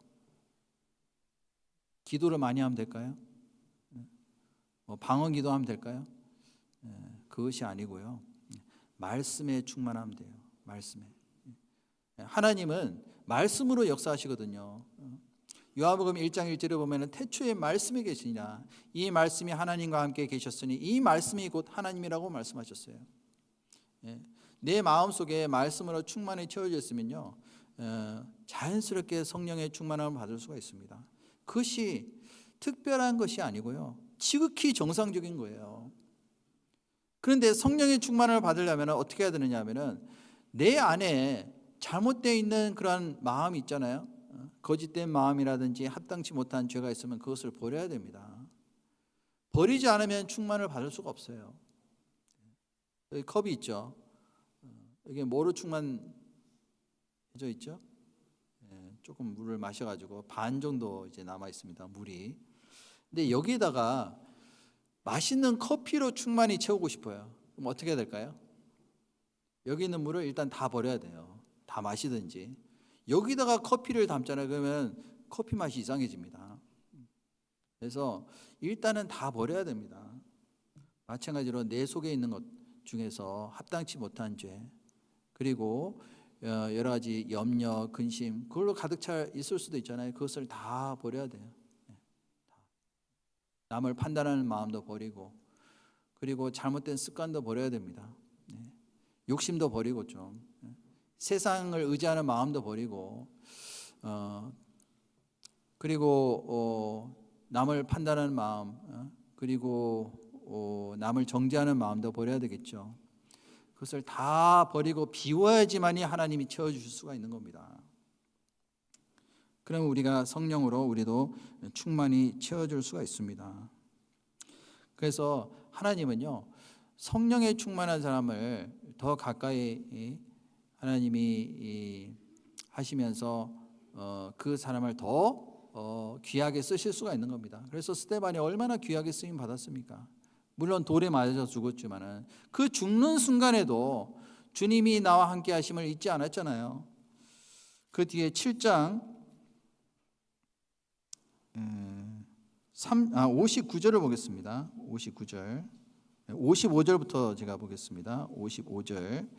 기도를 많이 하면 될까요? 방언 기도하면 될까요? 그것이 아니고요, 말씀에 충만하면 돼요. 말씀에. 하나님은 말씀으로 역사하시거든요. 요한복음 1장 1절에 보면 태초에 말씀이 계시니라, 이 말씀이 하나님과 함께 계셨으니 이 말씀이 곧 하나님이라고 말씀하셨어요. 내 마음속에 말씀으로 충만히 채워져 있으면요, 자연스럽게 성령의 충만함을 받을 수가 있습니다. 그것이 특별한 것이 아니고요, 지극히 정상적인 거예요. 그런데 성령의 충만을 받으려면 어떻게 해야 되느냐 하면은 내 안에 잘못되어 있는 그런 마음이 있잖아요. 거짓된 마음이라든지 합당치 못한 죄가 있으면 그것을 버려야 됩니다. 버리지 않으면 충만을 받을 수가 없어요. 여기 컵이 있죠. 이게 뭐로 충만해져 있죠? 조금 물을 마셔가지고 반 정도 이제 남아 있습니다. 물이. 근데 여기에다가 맛있는 커피로 충만히 채우고 싶어요. 그럼 어떻게 해야 될까요? 여기 있는 물을 일단 다 버려야 돼요. 다 마시든지. 여기다가 커피를 담잖아요. 그러면 커피 맛이 이상해집니다. 그래서 일단은 다 버려야 됩니다. 마찬가지로 내 속에 있는 것 중에서 합당치 못한 죄, 그리고 여러 가지 염려, 근심, 그걸로 가득 차 있을 수도 있잖아요. 그것을 다 버려야 돼요. 남을 판단하는 마음도 버리고, 그리고 잘못된 습관도 버려야 됩니다. 욕심도 버리고, 좀 세상을 의지하는 마음도 버리고, 그리고 남을 판단하는 마음, 그리고 남을 정죄하는 마음도 버려야 되겠죠. 그것을 다 버리고 비워야지만이 하나님이 채워주실 수가 있는 겁니다. 그러면 우리가 성령으로 우리도 충만히 채워줄 수가 있습니다. 그래서 하나님은요, 성령에 충만한 사람을 더 가까이 하나님이 하시면서 그 사람을 더 귀하게 쓰실 수가 있는 겁니다. 그래서 스데반이 얼마나 귀하게 쓰임 받았습니까? 물론 돌에 맞아서 죽었지만은 그 죽는 순간에도 주님이 나와 함께 하심을 잊지 않았잖아요. 그 뒤에 7장 59절을 보겠습니다. 59절, 55절부터 제가 보겠습니다. 55절.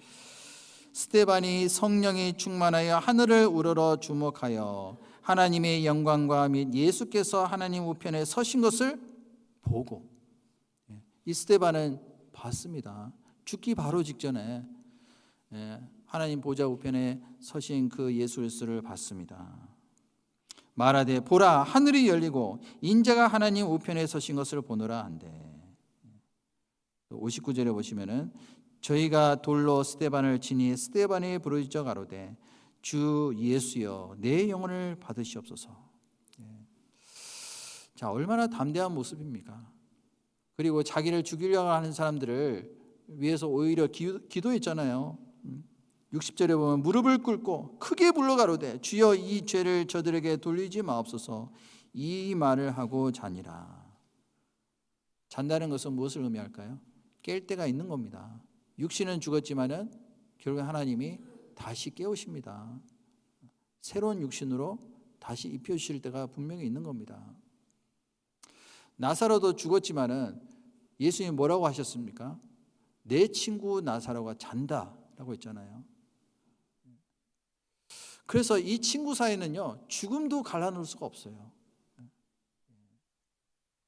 스데반이 성령이 충만하여 하늘을 우러러 주목하여 하나님의 영광과 및 예수께서 하나님 우편에 서신 것을 보고, 이 스데반은 봤습니다. 죽기 바로 직전에 하나님 보좌 우편에 서신 그 예수 그리스도를 봤습니다. 말하되 보라, 하늘이 열리고 인자가 하나님 우편에 서신 것을 보노라 한대. 59절에 보시면은 저희가 돌로 스데반을 치니 스데반이 부르짖어 가로되 주 예수여 내 영혼을 받으시옵소서. 자, 얼마나 담대한 모습입니까? 그리고 자기를 죽이려고 하는 사람들을 위해서 오히려 기도했잖아요. 60절에 보면 무릎을 꿇고 크게 불러 가로되 주여 이 죄를 저들에게 돌리지 마옵소서. 이 말을 하고 자니라. 잔다는 것은 무엇을 의미할까요? 깰 때가 있는 겁니다. 육신은 죽었지만은 결국 하나님이 다시 깨우십니다. 새로운 육신으로 다시 입혀주실 때가 분명히 있는 겁니다. 나사로도 죽었지만은 예수님이 뭐라고 하셨습니까? 내 친구 나사로가 잔다라고 했잖아요. 그래서 이 친구 사이는요, 죽음도 갈라놓을 수가 없어요.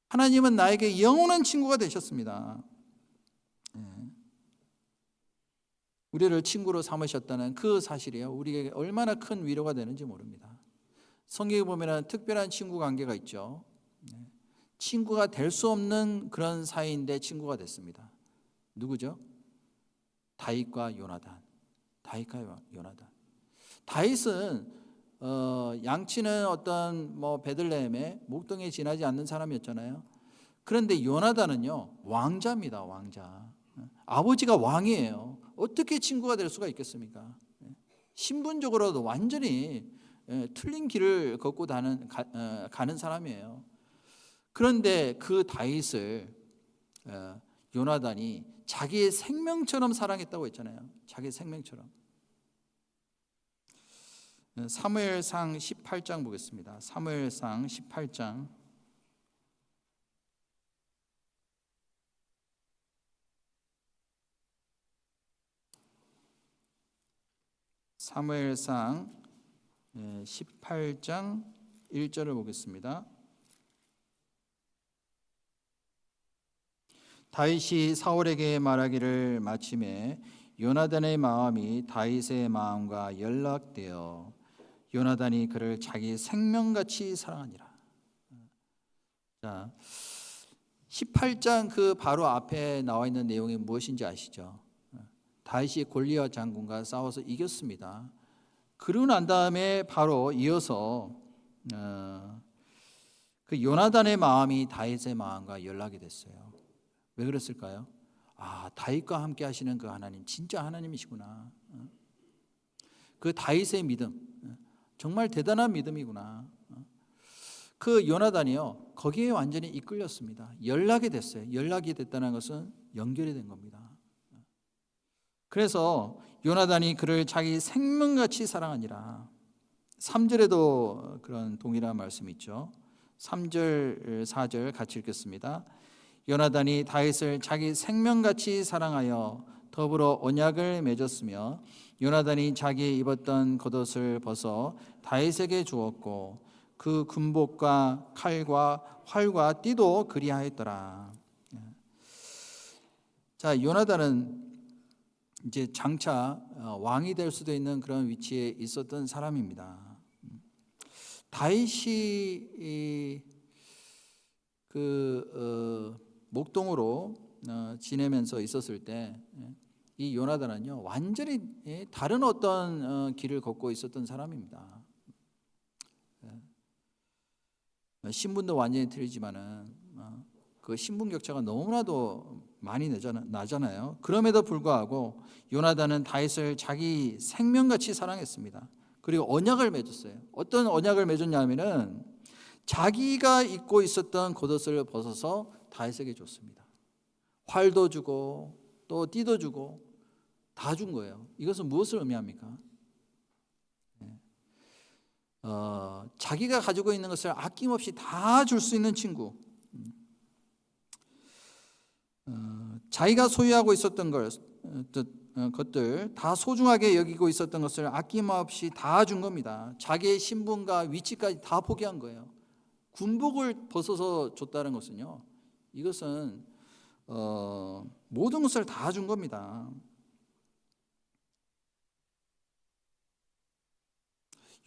하나님은 나에게 영원한 친구가 되셨습니다. 우리를 친구로 삼으셨다는 그 사실이요, 우리에게 얼마나 큰 위로가 되는지 모릅니다. 성경에 보면 특별한 친구 관계가 있죠. 친구가 될 수 없는 그런 사이인데 친구가 됐습니다. 누구죠? 다윗과 요나단. 다윗과 요나단. 다윗은 양치는 어떤 베들레헴의 목동에 지나지 않는 사람이었잖아요. 그런데 요나단은요, 왕자입니다. 왕자. 아버지가 왕이에요. 어떻게 친구가 될 수가 있겠습니까? 신분적으로도 완전히 틀린 길을 걷고 가는 사람이에요. 그런데 그 다윗을 요나단이 자기의 생명처럼 사랑했다고 했잖아요. 자기의 생명처럼. 사무엘상 18장 보겠습니다. 사무엘상 18장. 사무엘상 18장 1절을 보겠습니다. 다윗이 사울에게 말하기를 마침에 요나단의 마음이 다윗의 마음과 연락되어 요나단이 그를 자기 생명같이 사랑하니라. 자, 18장 그 바로 앞에 나와 있는 내용이 무엇인지 아시죠? 다윗이 골리앗 장군과 싸워서 이겼습니다. 그러고 난 다음에 바로 이어서 그 요나단의 마음이 다윗의 마음과 연락이 됐어요. 왜 그랬을까요? 다윗과 함께 하시는 그 하나님 진짜 하나님이시구나. 그 다윗의 믿음 정말 대단한 믿음이구나. 그 요나단이요, 거기에 완전히 이끌렸습니다. 연락이 됐어요. 연락이 됐다는 것은 연결이 된 겁니다. 그래서 요나단이 그를 자기 생명같이 사랑하니라. 3절에도 그런 동일한 말씀이 있죠. 3절, 4절 같이 읽겠습니다. 요나단이 다윗을 자기 생명같이 사랑하여 더불어 언약을 맺었으며 요나단이 자기 입었던 겉옷을 벗어 다윗에게 주었고 그 군복과 칼과 활과 띠도 그리하였더라. 자, 요나단은 이제 장차 왕이 될 수도 있는 그런 위치에 있었던 사람입니다. 다윗이 목동으로 지내면서 있었을 때 이 요나단은요 완전히 다른 어떤 길을 걷고 있었던 사람입니다. 신분도 완전히 틀리지만은 그 신분 격차가 너무나도 많이 나잖아요. 그럼에도 불구하고 요나단은 다윗을 자기 생명같이 사랑했습니다. 그리고 언약을 맺었어요. 어떤 언약을 맺었냐면은 자기가 입고 있었던 겉옷을 벗어서 다윗에게 줬습니다. 활도 주고 또 띠도 주고 다 준 거예요. 이것은 무엇을 의미합니까? 자기가 가지고 있는 것을 아낌없이 다 줄 수 있는 친구. 자기가 소유하고 있었던 것들 다 소중하게 여기고 있었던 것을 아낌없이 다 준 겁니다. 자기의 신분과 위치까지 다 포기한 거예요. 군복을 벗어서 줬다는 것은요, 이것은 모든 것을 다 준 겁니다.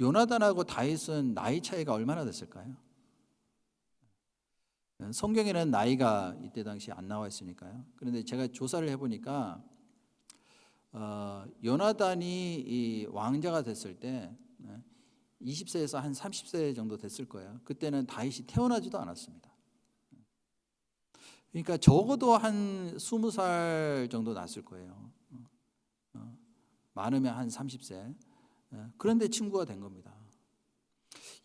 요나단하고 다윗은 나이 차이가 얼마나 됐을까요? 성경에는 나이가 이때 당시 안 나와 있으니까요. 그런데 제가 조사를 해보니까 요나단이 이 왕자가 됐을 때 20세에서 한 30세 정도 됐을 거예요. 그때는 다윗이 태어나지도 않았습니다. 그러니까 적어도 한 20살 정도 났을 거예요. 많으면 한 30세. 그런데 친구가 된 겁니다.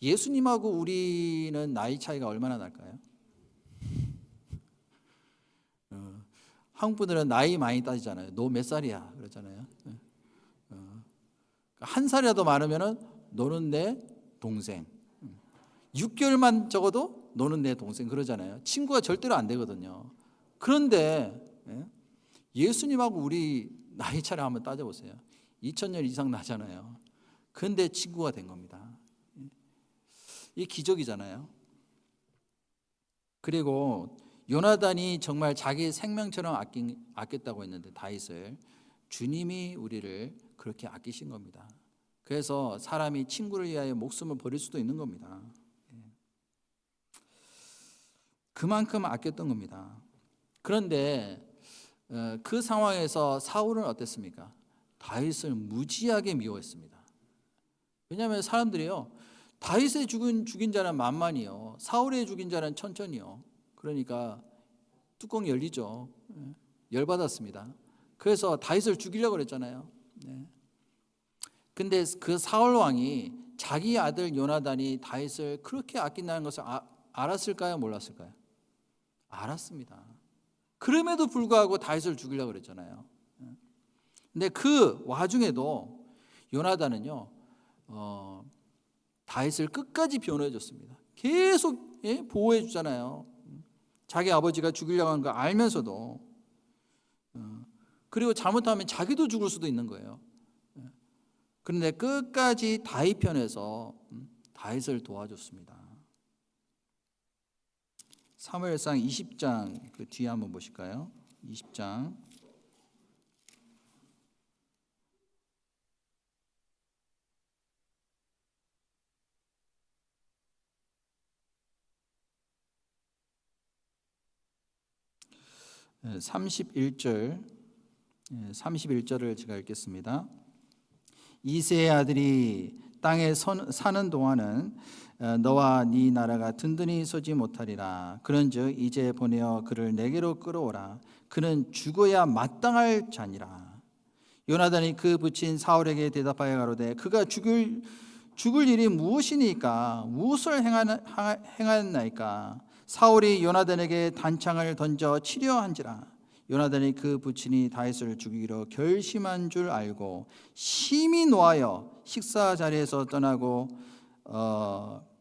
예수님하고 우리는 나이 차이가 얼마나 날까요? 한국 분들은 나이 많이 따지잖아요. 너 몇 살이야? 그러잖아요. 한 살이라도 많으면은 너는 내 동생. 6개월만 적어도 너는 내 동생 그러잖아요. 친구가 절대로 안 되거든요. 그런데 예수님하고 우리 나이 차를 한번 따져보세요. 2000년 이상 나잖아요. 그런데 친구가 된 겁니다. 이 기적이잖아요. 그리고 요나단이 정말 자기 생명처럼 아꼈다고 했는데 다윗을 주님이 우리를 그렇게 아끼신 겁니다. 그래서 사람이 친구를 위하여 목숨을 버릴 수도 있는 겁니다. 그만큼 아꼈던 겁니다. 그런데 그 상황에서 사울은 어땠습니까? 다윗을 무지하게 미워했습니다. 왜냐하면 사람들이요, 다윗의 죽인 자는 만만이요, 사울의 죽인 자는 천천히요. 그러니까 뚜껑 열리죠. 열받았습니다. 그래서 다윗을 죽이려고 그랬잖아요. 근데 그 사울 왕이 자기 아들 요나단이 다윗을 그렇게 아낀다는 것을 알았을까요? 몰랐을까요? 알았습니다. 그럼에도 불구하고 다윗을 죽이려고 그랬잖아요. 근데 그 와중에도 요나단은요, 다윗을 끝까지 변호해 줬습니다. 계속 보호해 주잖아요. 자기 아버지가 죽이려고 하는 거 알면서도. 그리고 잘못하면 자기도 죽을 수도 있는 거예요. 그런데 끝까지 다윗 편에서 다윗을 도와줬습니다. 사무엘상 20장 그 뒤에 한번 보실까요? 20장 31절을 제가 읽겠습니다. 이새의 아들이 땅에 사는 동안은 너와 네 나라가 든든히 서지 못하리라. 그런즉 이제 보내어 그를 내게로 끌어오라. 그는 죽어야 마땅할 자니라. 요나단이 그 부친 사울에게 대답하여 가로되 그가 죽을 일이 무엇이니까? 무엇을 행하였나이까? 사울이 요나단에게 단창을 던져 치려한지라. 요나단이 그 부친이 다윗을 죽이기로 결심한 줄 알고 심히 노하여 식사 자리에서 떠나고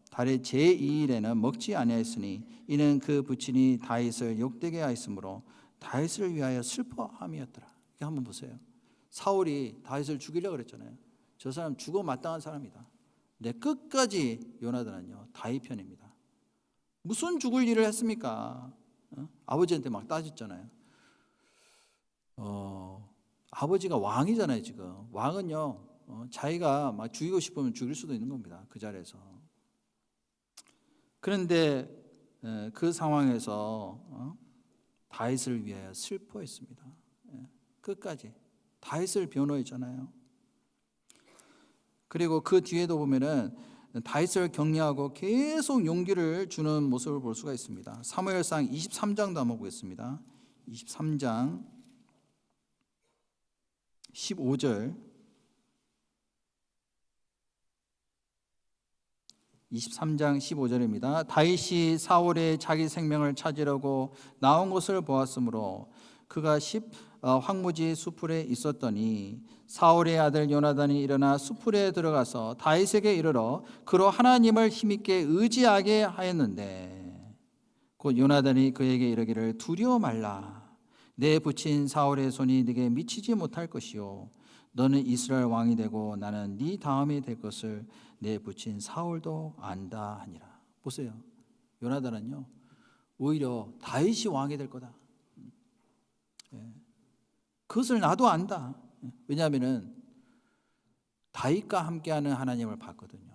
달의 제2일에는 먹지 아니하였으니 이는 그 부친이 다윗을 욕되게 하였으므로 다윗을 위하여 슬퍼함이었더라. 이렇게 한번 보세요. 사울이 다윗을 죽이려고 그랬잖아요. 저 사람 죽어 마땅한 사람이다. 내 끝까지 요나단은요 다윗 편입니다. 무슨 죽을 일을 했습니까? 아버지한테 막 따졌잖아요. 아버지가 왕이잖아요. 지금 왕은요 자기가 막 죽이고 싶으면 죽일 수도 있는 겁니다. 그 자리에서. 그런데 그 상황에서 다윗을 위하여 슬퍼했습니다. 끝까지 다윗을 변호했잖아요. 그리고 그 뒤에도 보면은 다윗을 격려하고 계속 용기를 주는 모습을 볼 수가 있습니다. 사무엘상 23장도 한번 보겠습니다. 23장 15절 23장 15절입니다. 다윗이 사울의 자기 생명을 찾으려고 나온 것을 보았으므로 그가 황무지 수풀에 있었더니 사울의 아들 요나단이 일어나 수풀에 들어가서 다윗에게 이르러 그로 하나님을 힘있게 의지하게 하였는데 곧 요나단이 그에게 이르기를 두려워 말라. 내 부친 사울의 손이 네게 미치지 못할 것이요 너는 이스라엘 왕이 되고 나는 네 다음이 될 것을 내 부친 사울도 안다 하니라. 보세요. 요나단은요 오히려 다윗이 왕이 될 거다. 그것을 나도 안다. 왜냐하면은 다윗과 함께하는 하나님을 봤거든요.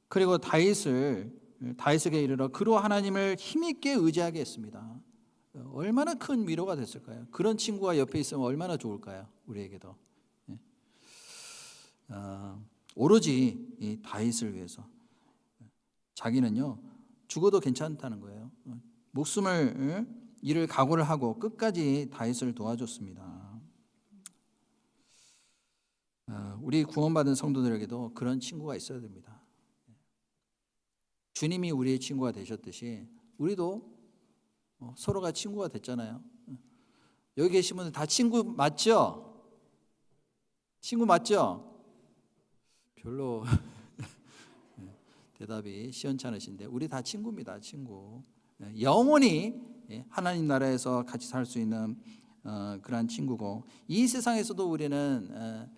그리고 다윗에게 이르러 그로 하나님을 힘있게 의지하게 했습니다. 얼마나 큰 위로가 됐을까요? 그런 친구가 옆에 있으면 얼마나 좋을까요? 우리에게도. 오로지 이 다윗을 위해서 자기는요 죽어도 괜찮다는 거예요. 목숨을 이를 각오를 하고 끝까지 다윗을 도와줬습니다. 우리 구원받은 성도들에게도 그런 친구가 있어야 됩니다. 주님이 우리의 친구가 되셨듯이 우리도 서로가 친구가 됐잖아요. 여기 계신 분들 다 친구 맞죠? 친구 맞죠? 별로 대답이 시원찮으신데 우리 다 친구입니다. 친구. 영원히 하나님 나라에서 같이 살 수 있는 그러한 친구고 이 세상에서도 우리는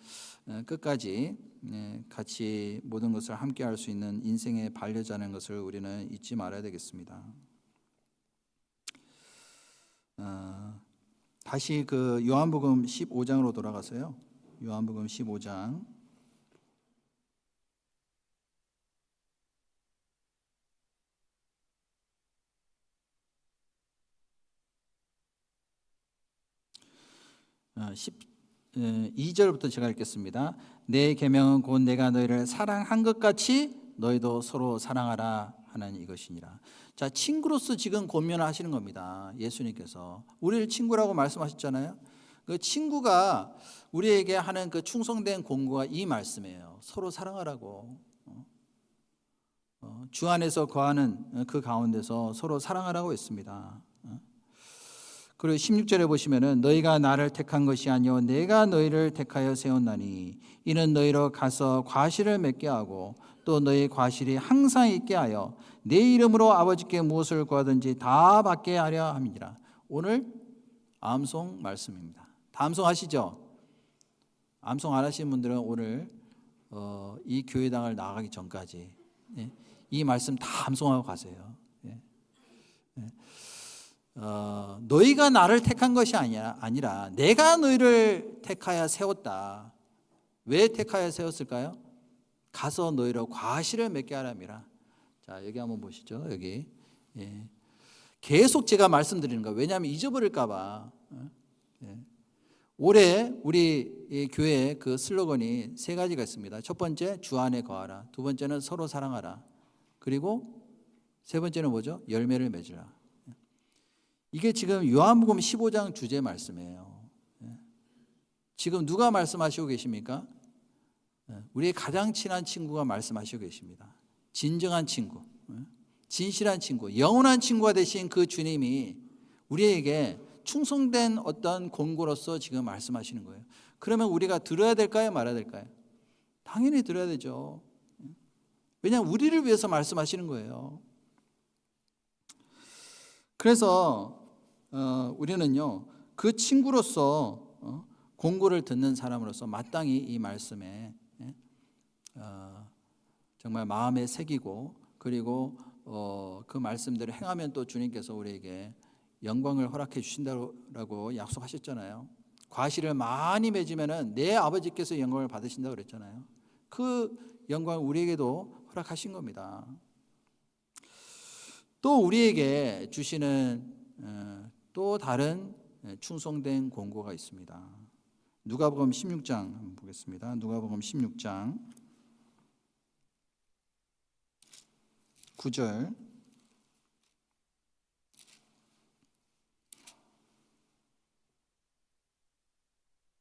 끝까지 같이 모든 것을 함께 할 수 있는 인생의 반려자라는 것을 우리는 잊지 말아야 되겠습니다. 다시 그 요한복음 15장으로 돌아가서요. 요한복음 15장 2절부터 제가 읽겠습니다. 내 계명은 곧 내가 너희를 사랑한 것 같이 너희도 서로 사랑하라 하는 이것이니라. 자, 친구로서 지금 권면을 하시는 겁니다. 예수님께서 우리를 친구라고 말씀하셨잖아요. 그 친구가 우리에게 하는 그 충성된 공고가 이 말씀이에요. 서로 사랑하라고. 주 안에서 거하는 그 가운데서 서로 사랑하라고 했습니다. 그리고 16절에 보시면은 너희가 나를 택한 것이 아니요 내가 너희를 택하여 세웠나니 이는 너희로 가서 과실을 맺게 하고 또 너희 과실이 항상 있게 하여 내 이름으로 아버지께 무엇을 구하든지 다 받게 하려 함이니라. 오늘 암송 말씀입니다. 다 암송하시죠? 암송 안 하신 분들은 오늘 이 교회당을 나가기 전까지 이 말씀 다 암송하고 가세요. 너희가 나를 택한 것이 아니라 내가 너희를 택하여 세웠다. 왜 택하여 세웠을까요? 가서 너희로 과실을 맺게 하람이라. 자, 여기 한번 보시죠. 여기 계속 제가 말씀드리는 거예요. 왜냐하면 잊어버릴까 봐. 올해 우리 교회 그 슬로건이 세 가지가 있습니다. 첫 번째 주 안에 거하라. 두 번째는 서로 사랑하라. 그리고 세 번째는 뭐죠? 열매를 맺으라. 이게 지금 요한복음 15장 주제 말씀이에요. 지금 누가 말씀하시고 계십니까? 우리의 가장 친한 친구가 말씀하시고 계십니다. 진정한 친구, 진실한 친구, 영원한 친구가 되신 그 주님이 우리에게 충성된 어떤 공고로서 지금 말씀하시는 거예요. 그러면 우리가 들어야 될까요? 말아야 될까요? 당연히 들어야 되죠. 왜냐하면 우리를 위해서 말씀하시는 거예요. 그래서 우리는요 그 친구로서 공고를 듣는 사람으로서 마땅히 이 말씀에 정말 마음에 새기고 그리고 그 말씀대로 행하면 또 주님께서 우리에게 영광을 허락해 주신다고 약속하셨잖아요. 과실을 많이 맺으면은 내 아버지께서 영광을 받으신다고 그랬잖아요. 그 영광을 우리에게도 허락하신 겁니다. 또 우리에게 주시는 또 다른 충성된 권고가 있습니다. 누가복음 16장 한번 보겠습니다. 누가복음 16장 9절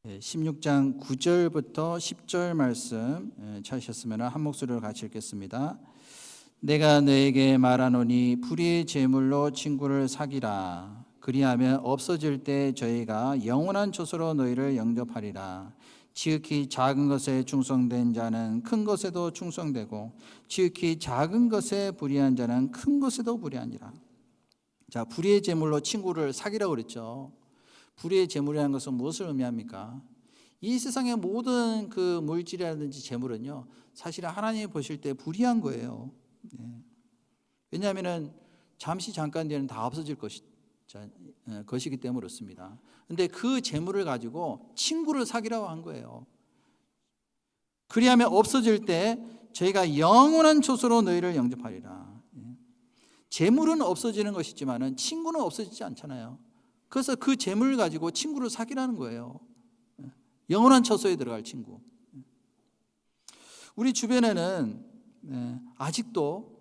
16장 9절부터 10절 말씀 찾으셨으면 한 목소리로 같이 읽겠습니다. 내가 너에게 말하노니 불의의 제물로 친구를 사귀라. 그리하면 없어질 때 저희가 영원한 조소로 너희를 영접하리라. 지극히 작은 것에 충성된 자는 큰 것에도 충성되고 지극히 작은 것에 불의한 자는 큰 것에도 불의하니라. 자, 불의의 제물로 친구를 사귀라고 그랬죠. 불의의 제물이라는 것은 무엇을 의미합니까? 이 세상의 모든 그 물질이라든지 재물은요, 사실 하나님이 보실 때 불의한 거예요. 왜냐하면 잠시 잠깐 뒤에는 다 없어질 것이기 때문에 그렇습니다. 그런데 그 재물을 가지고 친구를 사귀라고 한 거예요. 그리하면 없어질 때 저희가 영원한 조소로 너희를 영접하리라. 재물은 없어지는 것이지만 친구는 없어지지 않잖아요. 그래서 그 재물을 가지고 친구를 사귀라는 거예요. 영원한 처소에 들어갈 친구. 우리 주변에는 아직도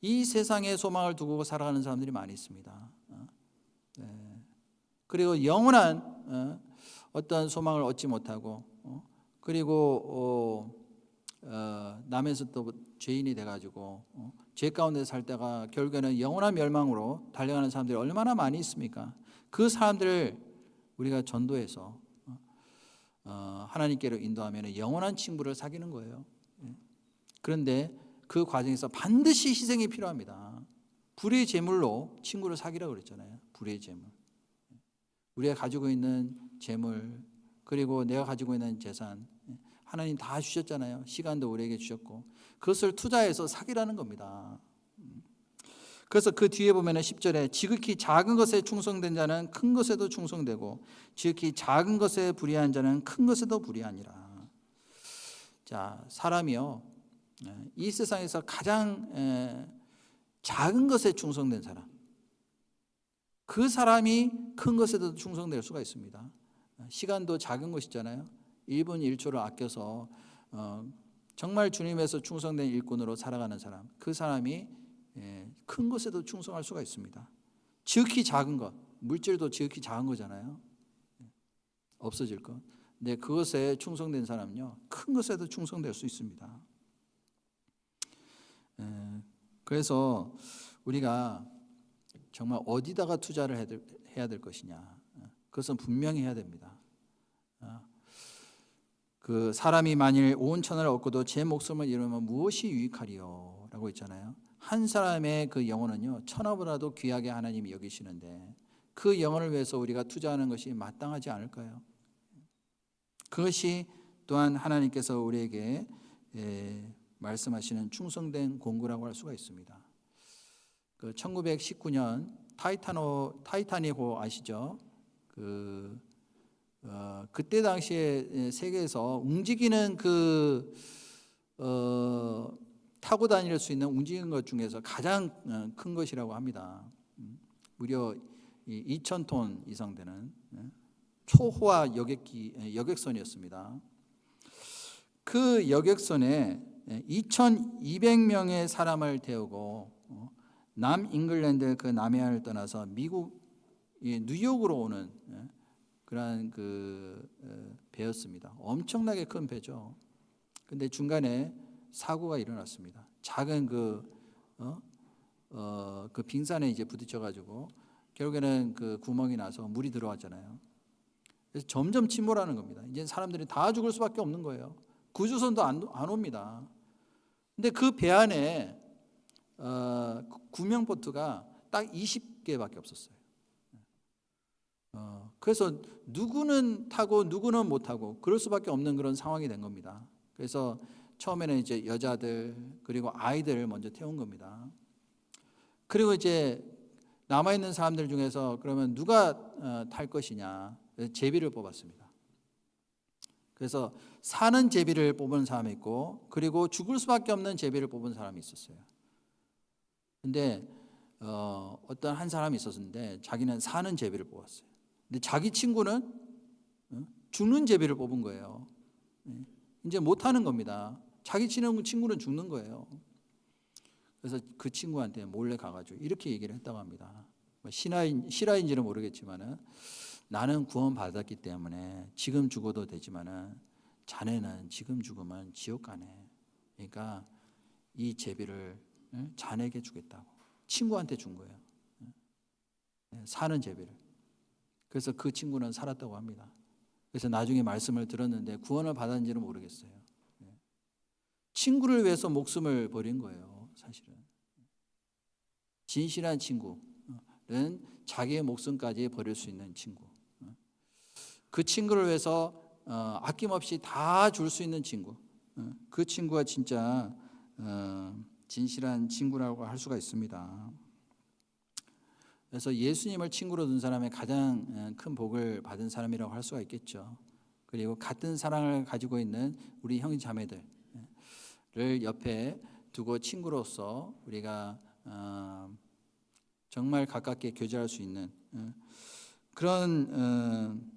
이 세상의 소망을 두고 살아가는 사람들이 많이 있습니다. 그리고 영원한 어떤 소망을 얻지 못하고 그리고 남에서 또 죄인이 돼가지고 죄 가운데 살다가 결국에는 영원한 멸망으로 달려가는 사람들이 얼마나 많이 있습니까? 그 사람들을 우리가 전도해서 하나님께로 인도하면 영원한 친구를 사귀는 거예요. 그런데 그 과정에서 반드시 희생이 필요합니다. 불의의 제물로 친구를 사귀라고 그랬잖아요. 불의의 제물. 우리가 가지고 있는 재물 그리고 내가 가지고 있는 재산 하나님 다 주셨잖아요. 시간도 우리에게 주셨고 그것을 투자해서 사귀라는 겁니다. 그래서 그 뒤에 보면 10절에 지극히 작은 것에 충성된 자는 큰 것에도 충성되고 지극히 작은 것에 불의한 자는 큰 것에도 불의하니라. 자, 사람이요, 이 세상에서 가장 작은 것에 충성된 사람, 그 사람이 큰 것에도 충성될 수가 있습니다. 시간도 작은 것이잖아요. 1분 1초를 아껴서 정말 주님에서 충성된 일꾼으로 살아가는 사람, 그 사람이 큰 것에도 충성할 수가 있습니다. 지극히 작은 것, 물질도 지극히 작은 거잖아요. 없어질 것. 근데 그것에 충성된 사람은요, 큰 것에도 충성될 수 있습니다. 그래서 우리가 정말 어디다가 투자를 해야 될 것이냐, 그것은 분명히 해야 됩니다. 그 사람이 만일 온 천하를 얻고도 제 목숨을 잃으면 무엇이 유익하리요? 라고 있잖아요. 한 사람의 그 영혼은요, 천하보다도 귀하게 하나님이 여기시는데 그 영혼을 위해서 우리가 투자하는 것이 마땅하지 않을까요? 그것이 또한 하나님께서 우리에게 말씀하시는 충성된 공구라고 할 수가 있습니다. 그 1919년 타이타닉호 아시죠? 그때 당시에 세계에서 움직이는 타고 다닐 수 있는 움직이는 것 중에서 가장 큰 것이라고 합니다. 무려 2,000톤 이상 되는 초호화 여객선이었습니다. 그 여객선에 2,200명의 사람을 태우고 남잉글랜드 그 남해안을 떠나서 미국 뉴욕으로 오는 그러한 배였습니다. 엄청나게 큰 배죠. 근데 중간에 사고가 일어났습니다. 작은 그 빙산에 이제 부딪혀가지고 결국에는 그 구멍이 나서 물이 들어왔잖아요. 그래서 점점 침몰하는 겁니다. 이제 사람들이 다 죽을 수밖에 없는 거예요. 구조선도 안 옵니다. 근데 그 배 안에 구명보트가 딱 20개밖에 없었어요. 그래서 누구는 타고 누구는 못 타고 그럴 수밖에 없는 그런 상황이 된 겁니다. 그래서 처음에는 이제 여자들 그리고 아이들을 먼저 태운 겁니다. 그리고 이제 남아있는 사람들 중에서 그러면 누가 탈 것이냐, 제비를 뽑았습니다. 그래서 사는 제비를 뽑은 사람이 있고, 그리고 죽을 수밖에 없는 제비를 뽑은 사람이 있었어요. 근데 어떤 한 사람이 있었는데 자기는 사는 제비를 뽑았어요. 근데 자기 친구는 죽는 제비를 뽑은 거예요. 이제 못하는 겁니다. 자기 친구는 죽는 거예요. 그래서 그 친구한테 몰래 가가지고 이렇게 얘기를 했다고 합니다. 실화인지는 모르겠지만은, 나는 구원 받았기 때문에 지금 죽어도 되지만은 자네는 지금 죽으면 지옥 가네. 그러니까 이 제비를 자네에게 주겠다고 친구한테 준 거예요. 사는 제비를. 그래서 그 친구는 살았다고 합니다. 그래서 나중에 말씀을 들었는데 구원을 받았는지는 모르겠어요. 친구를 위해서 목숨을 버린 거예요, 사실은. 진실한 친구는 자기의 목숨까지 버릴 수 있는 친구. 그 친구를 위해서 아낌없이 다 줄 수 있는 친구. 그 친구가 진짜 진실한 친구라고 할 수가 있습니다. 그래서 예수님을 친구로 둔 사람의 가장 큰 복을 받은 사람이라고 할 수가 있겠죠. 그리고 같은 사랑을 가지고 있는 우리 형제 자매들을 옆에 두고 친구로서 우리가 정말 가깝게 교제할 수 있는 그런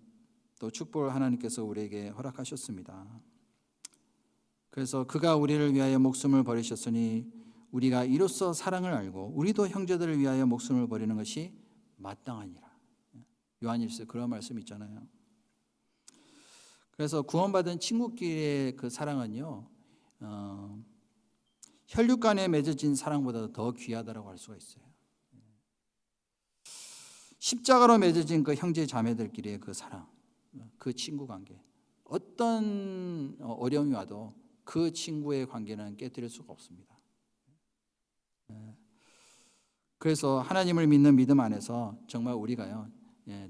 또 축복을 하나님께서 우리에게 허락하셨습니다. 그래서 그가 우리를 위하여 목숨을 버리셨으니 우리가 이로써 사랑을 알고 우리도 형제들을 위하여 목숨을 버리는 것이 마땅하니라. 요한일서 그런 말씀이 있잖아요. 그래서 구원받은 친구끼리의 그 사랑은요, 혈육 간에 맺어진 사랑보다 더 귀하다고 할 수가 있어요. 십자가로 맺어진 그 형제 자매들끼리의 그 사랑, 그 친구 관계, 어떤 어려움이 와도 그 친구의 관계는 깨뜨릴 수가 없습니다. 그래서 하나님을 믿는 믿음 안에서 정말 우리가요,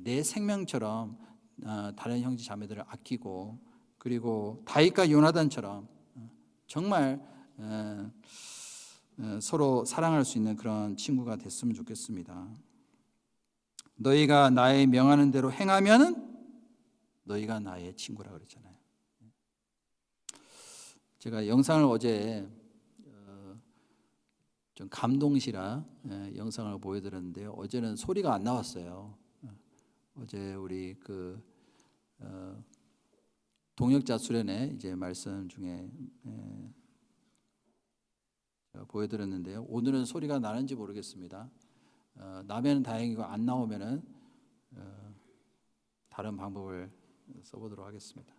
내 생명처럼 다른 형제 자매들을 아끼고, 그리고 다윗과 요나단처럼 정말 서로 사랑할 수 있는 그런 친구가 됐으면 좋겠습니다. 너희가 나의 명하는 대로 행하면은 너희가 나의 친구라 그랬잖아요. 제가 영상을 어제 좀 감동시라 영상을 보여드렸는데요. 어제는 소리가 안 나왔어요. 어제 우리 그 동역자 수련회 이제 말씀 중에 보여드렸는데요. 오늘은 소리가 나는지 모르겠습니다. 나면 다행이고 안 나오면은 다른 방법을 써보도록 하겠습니다.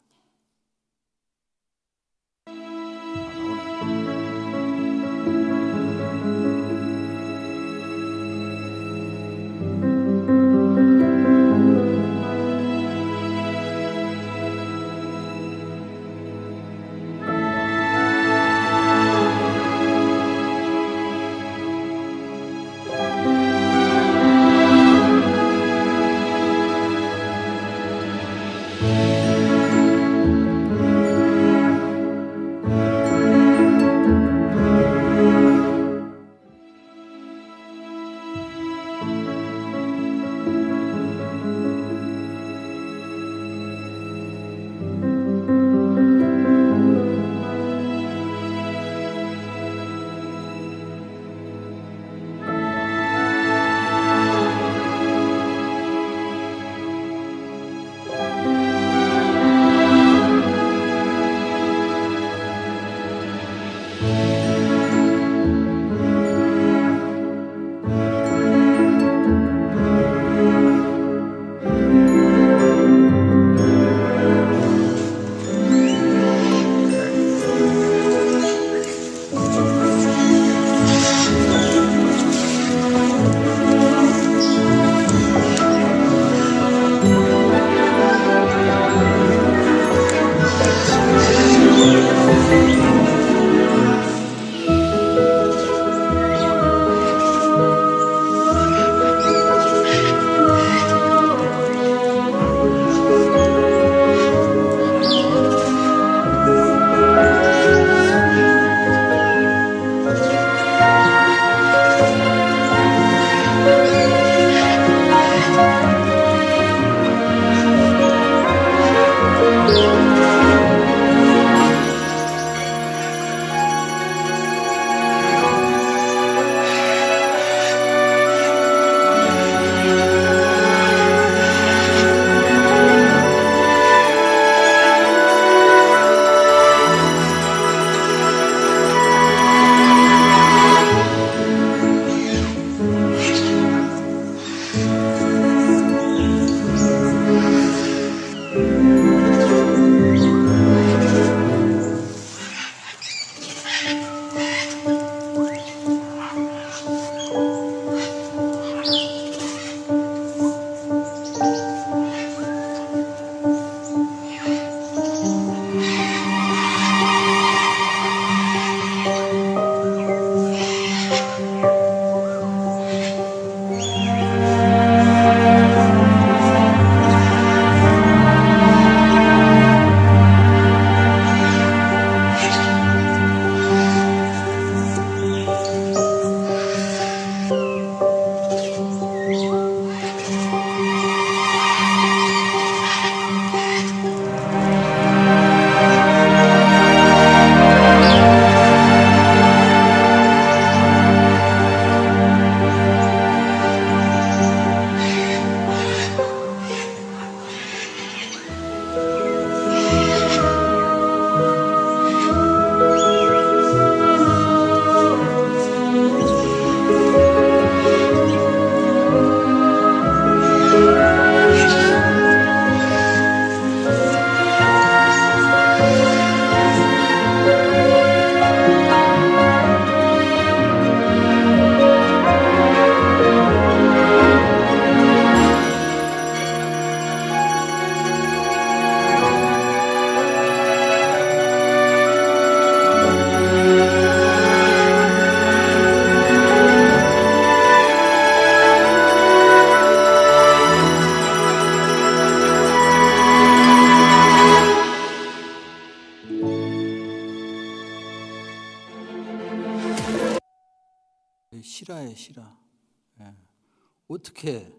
어떻게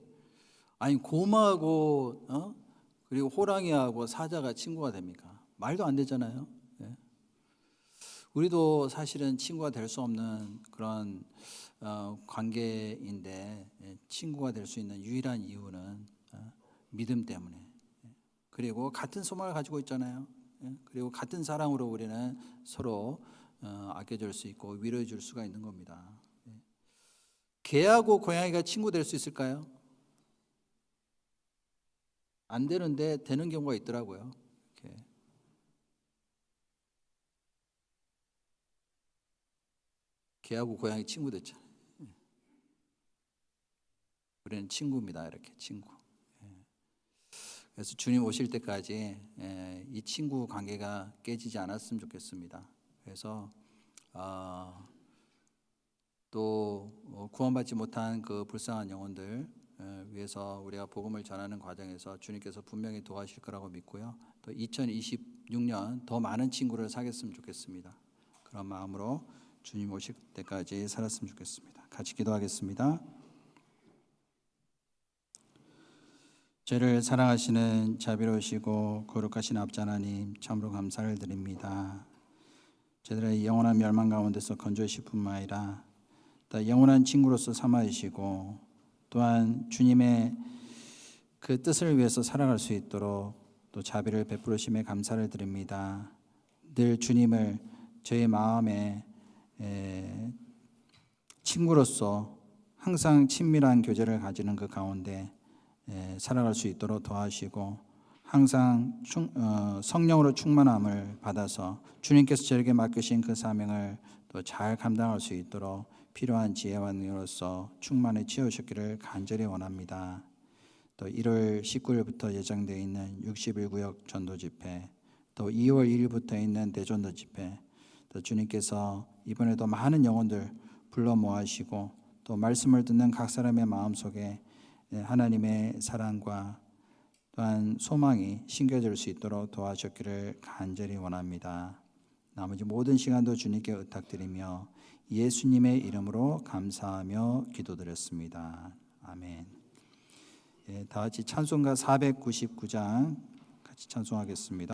아니 곰하고 그리고 호랑이하고 사자가 친구가 됩니까? 말도 안 되잖아요. 예. 우리도 사실은 친구가 될 수 없는 그런 관계인데 친구가 될 수 있는 유일한 이유는 믿음 때문에. 그리고 같은 소망을 가지고 있잖아요. 그리고 같은 사랑으로 우리는 서로 아껴줄 수 있고 위로해 줄 수가 있는 겁니다. 개하고 고양이가 친구 될 수 있을까요? 안 되는데 되는 경우가 있더라고요. 이렇게. 개하고 고양이 친구 됐죠. 우리는 친구입니다. 이렇게 친구. 그래서 주님 오실 때까지 이 친구 관계가 깨지지 않았으면 좋겠습니다. 그래서 또 구원받지 못한 그 불쌍한 영혼들 위해서 우리가 복음을 전하는 과정에서 주님께서 분명히 도와주실 거라고 믿고요. 또 2026년 더 많은 친구를 사귀었으면 좋겠습니다. 그런 마음으로 주님 오실 때까지 살았으면 좋겠습니다. 같이 기도하겠습니다. 저를 사랑하시는 자비로우시고 거룩하신 아버지 하나님, 참으로 감사를 드립니다. 저들의 영원한 멸망 가운데서 건져주실 뿐만 아니라 또 영원한 친구로서 삼아주시고 또한 주님의 그 뜻을 위해서 살아갈 수 있도록 또 자비를 베풀으심에 감사를 드립니다. 늘 주님을 저의 마음에 친구로서 항상 친밀한 교제를 가지는 그 가운데 살아갈 수 있도록 도와주시고 항상 성령으로 충만함을 받아서 주님께서 저에게 맡기신 그 사명을 또 잘 감당할 수 있도록 필요한 지혜와 능력으로서 충만히 채우셨기를 간절히 원합니다. 또 1월 19일부터 예정되어 있는 61구역 전도 집회, 또 2월 1일부터 있는 대전도 집회, 또 주님께서 이번에도 많은 영혼들 불러 모아시고 또 말씀을 듣는 각 사람의 마음속에 하나님의 사랑과 또한 소망이 심겨질 수 있도록 도와주셨기를 간절히 원합니다. 나머지 모든 시간도 주님께 의탁드리며 예수님의 이름으로 감사하며 기도드렸습니다. 아멘. 다 같이 찬송가 499장 같이 찬송하겠습니다.